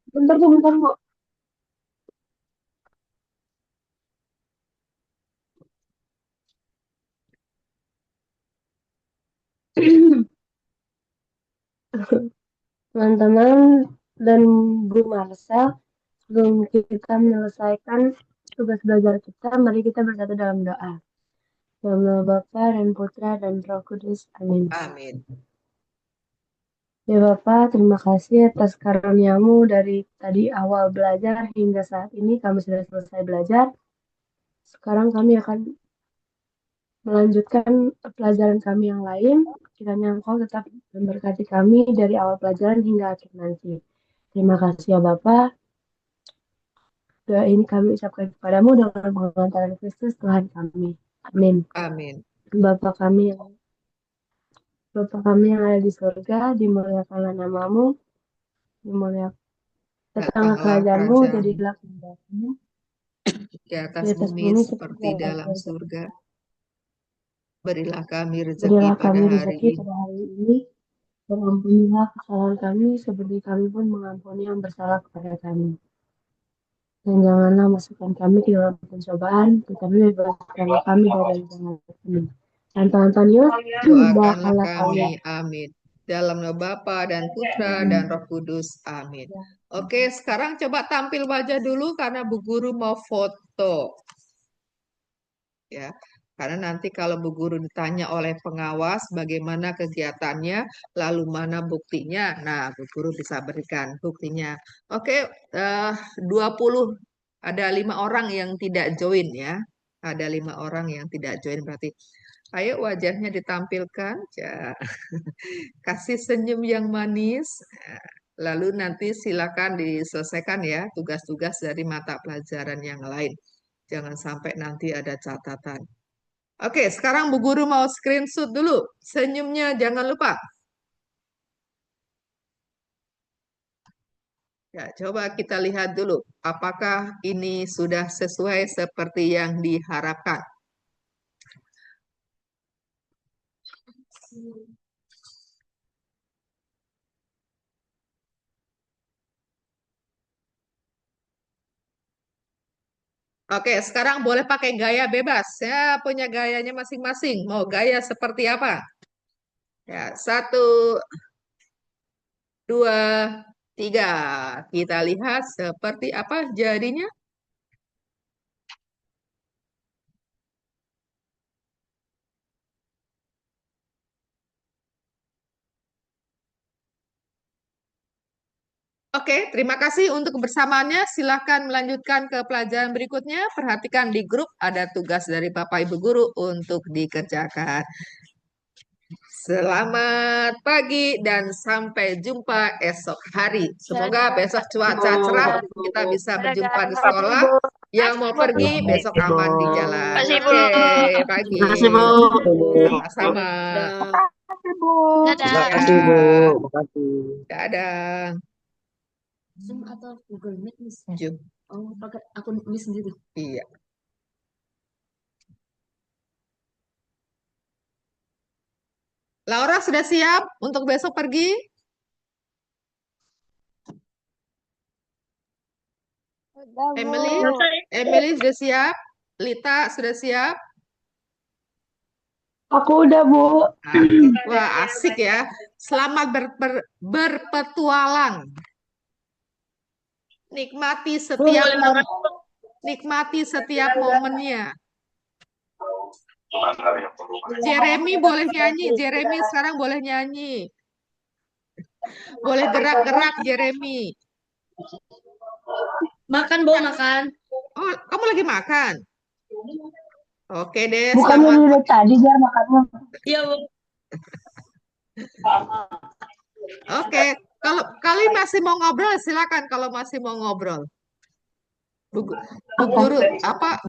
Bentar, Bu. Teman-teman dan Bu Marcel, sebelum kita menyelesaikan tugas belajar kita, mari kita bersatu dalam doa. Dalam nama Bapa dan Putra dan Roh Kudus. Amin. Amin. Ya Bapak, terima kasih atas karunia-Mu dari tadi awal belajar hingga saat ini kami sudah selesai belajar. Sekarang kami akan melanjutkan pelajaran kami yang lain. Kiranya Engkau tetap memberkati kami dari awal pelajaran hingga akhir nanti. Terima kasih ya Bapak. Doa ini kami ucapkan kepadamu dengan pengantaran Kristus Tuhan kami. Amin. Amin. Bapa kami yang ada di surga, dimuliakanlah namamu, datanglah kerajaan-Mu, jadilah kehendakmu di atas di atas bumi bumi seperti seperti dalam dalam surga. surga. Berilah kami rezeki Berilah pada kami hari rezeki ini. pada hari ini, dan ampunilah kesalahan kami seperti kami pun mengampuni yang bersalah kepada kami. Dan janganlah masukkan kami ke dalam pencobaan, tetapi bebaskan kami dari yang jahat. Amin. Santo Antonius, Doakanlah doakanlah kami. kami. Amin. Dalam nama Bapa dan Putra dan Roh Kudus. Amin. Oke, sekarang coba tampil wajah dulu karena Bu Guru mau foto. Ya, karena nanti kalau Bu Guru ditanya oleh pengawas bagaimana kegiatannya, lalu mana buktinya, nah Bu Guru bisa berikan buktinya. Oke, 20, ada 5 orang yang tidak join ya. Ada 5 orang yang tidak join berarti. Ayo wajahnya ditampilkan, ya. Kasih senyum yang manis. Lalu nanti silakan diselesaikan ya tugas-tugas dari mata pelajaran yang lain. Jangan sampai nanti ada catatan. Oke, sekarang Bu Guru mau screenshot dulu. Senyumnya jangan lupa. Ya, coba kita lihat dulu. Apakah ini sudah sesuai seperti yang diharapkan? Oke, sekarang boleh pakai gaya bebas. Ya, punya gayanya masing-masing. Mau gaya seperti apa? Ya, 1, 2, 3. Kita lihat seperti apa jadinya. Oke, terima kasih untuk kebersamaannya. Silahkan melanjutkan ke pelajaran berikutnya. Perhatikan di grup ada tugas dari Bapak Ibu Guru untuk dikerjakan. Selamat pagi dan sampai jumpa esok hari. Semoga besok cuaca cerah, kita bisa berjumpa di sekolah. Yang mau pergi besok aman di jalan. Makasih, Bu. Oke, pagi. Terima kasih, Bu. Sama-sama. Dadah. Terima kasih, Bu. Terima kasih. Dadah. Zoom atau Google Meet, Miss? Zoom. Oh, pakai akun Miss sendiri. Iya. Laura sudah siap untuk besok pergi? Emily sudah siap? Lita sudah siap? Aku udah, Bu. Wah, asik ya. Selamat berpetualang. Nikmati setiap momennya. Jeremy boleh nyanyi. Jeremy sekarang boleh nyanyi. Boleh gerak-gerak, Jeremy. Makan, Bu, makan. Oh, kamu lagi makan? Oke deh, Bukannya selamat. dari tadi biar makannya. Iya, Bu. Oke, kalau kalian masih mau ngobrol, silakan kalau masih mau ngobrol. Bu Guru, apa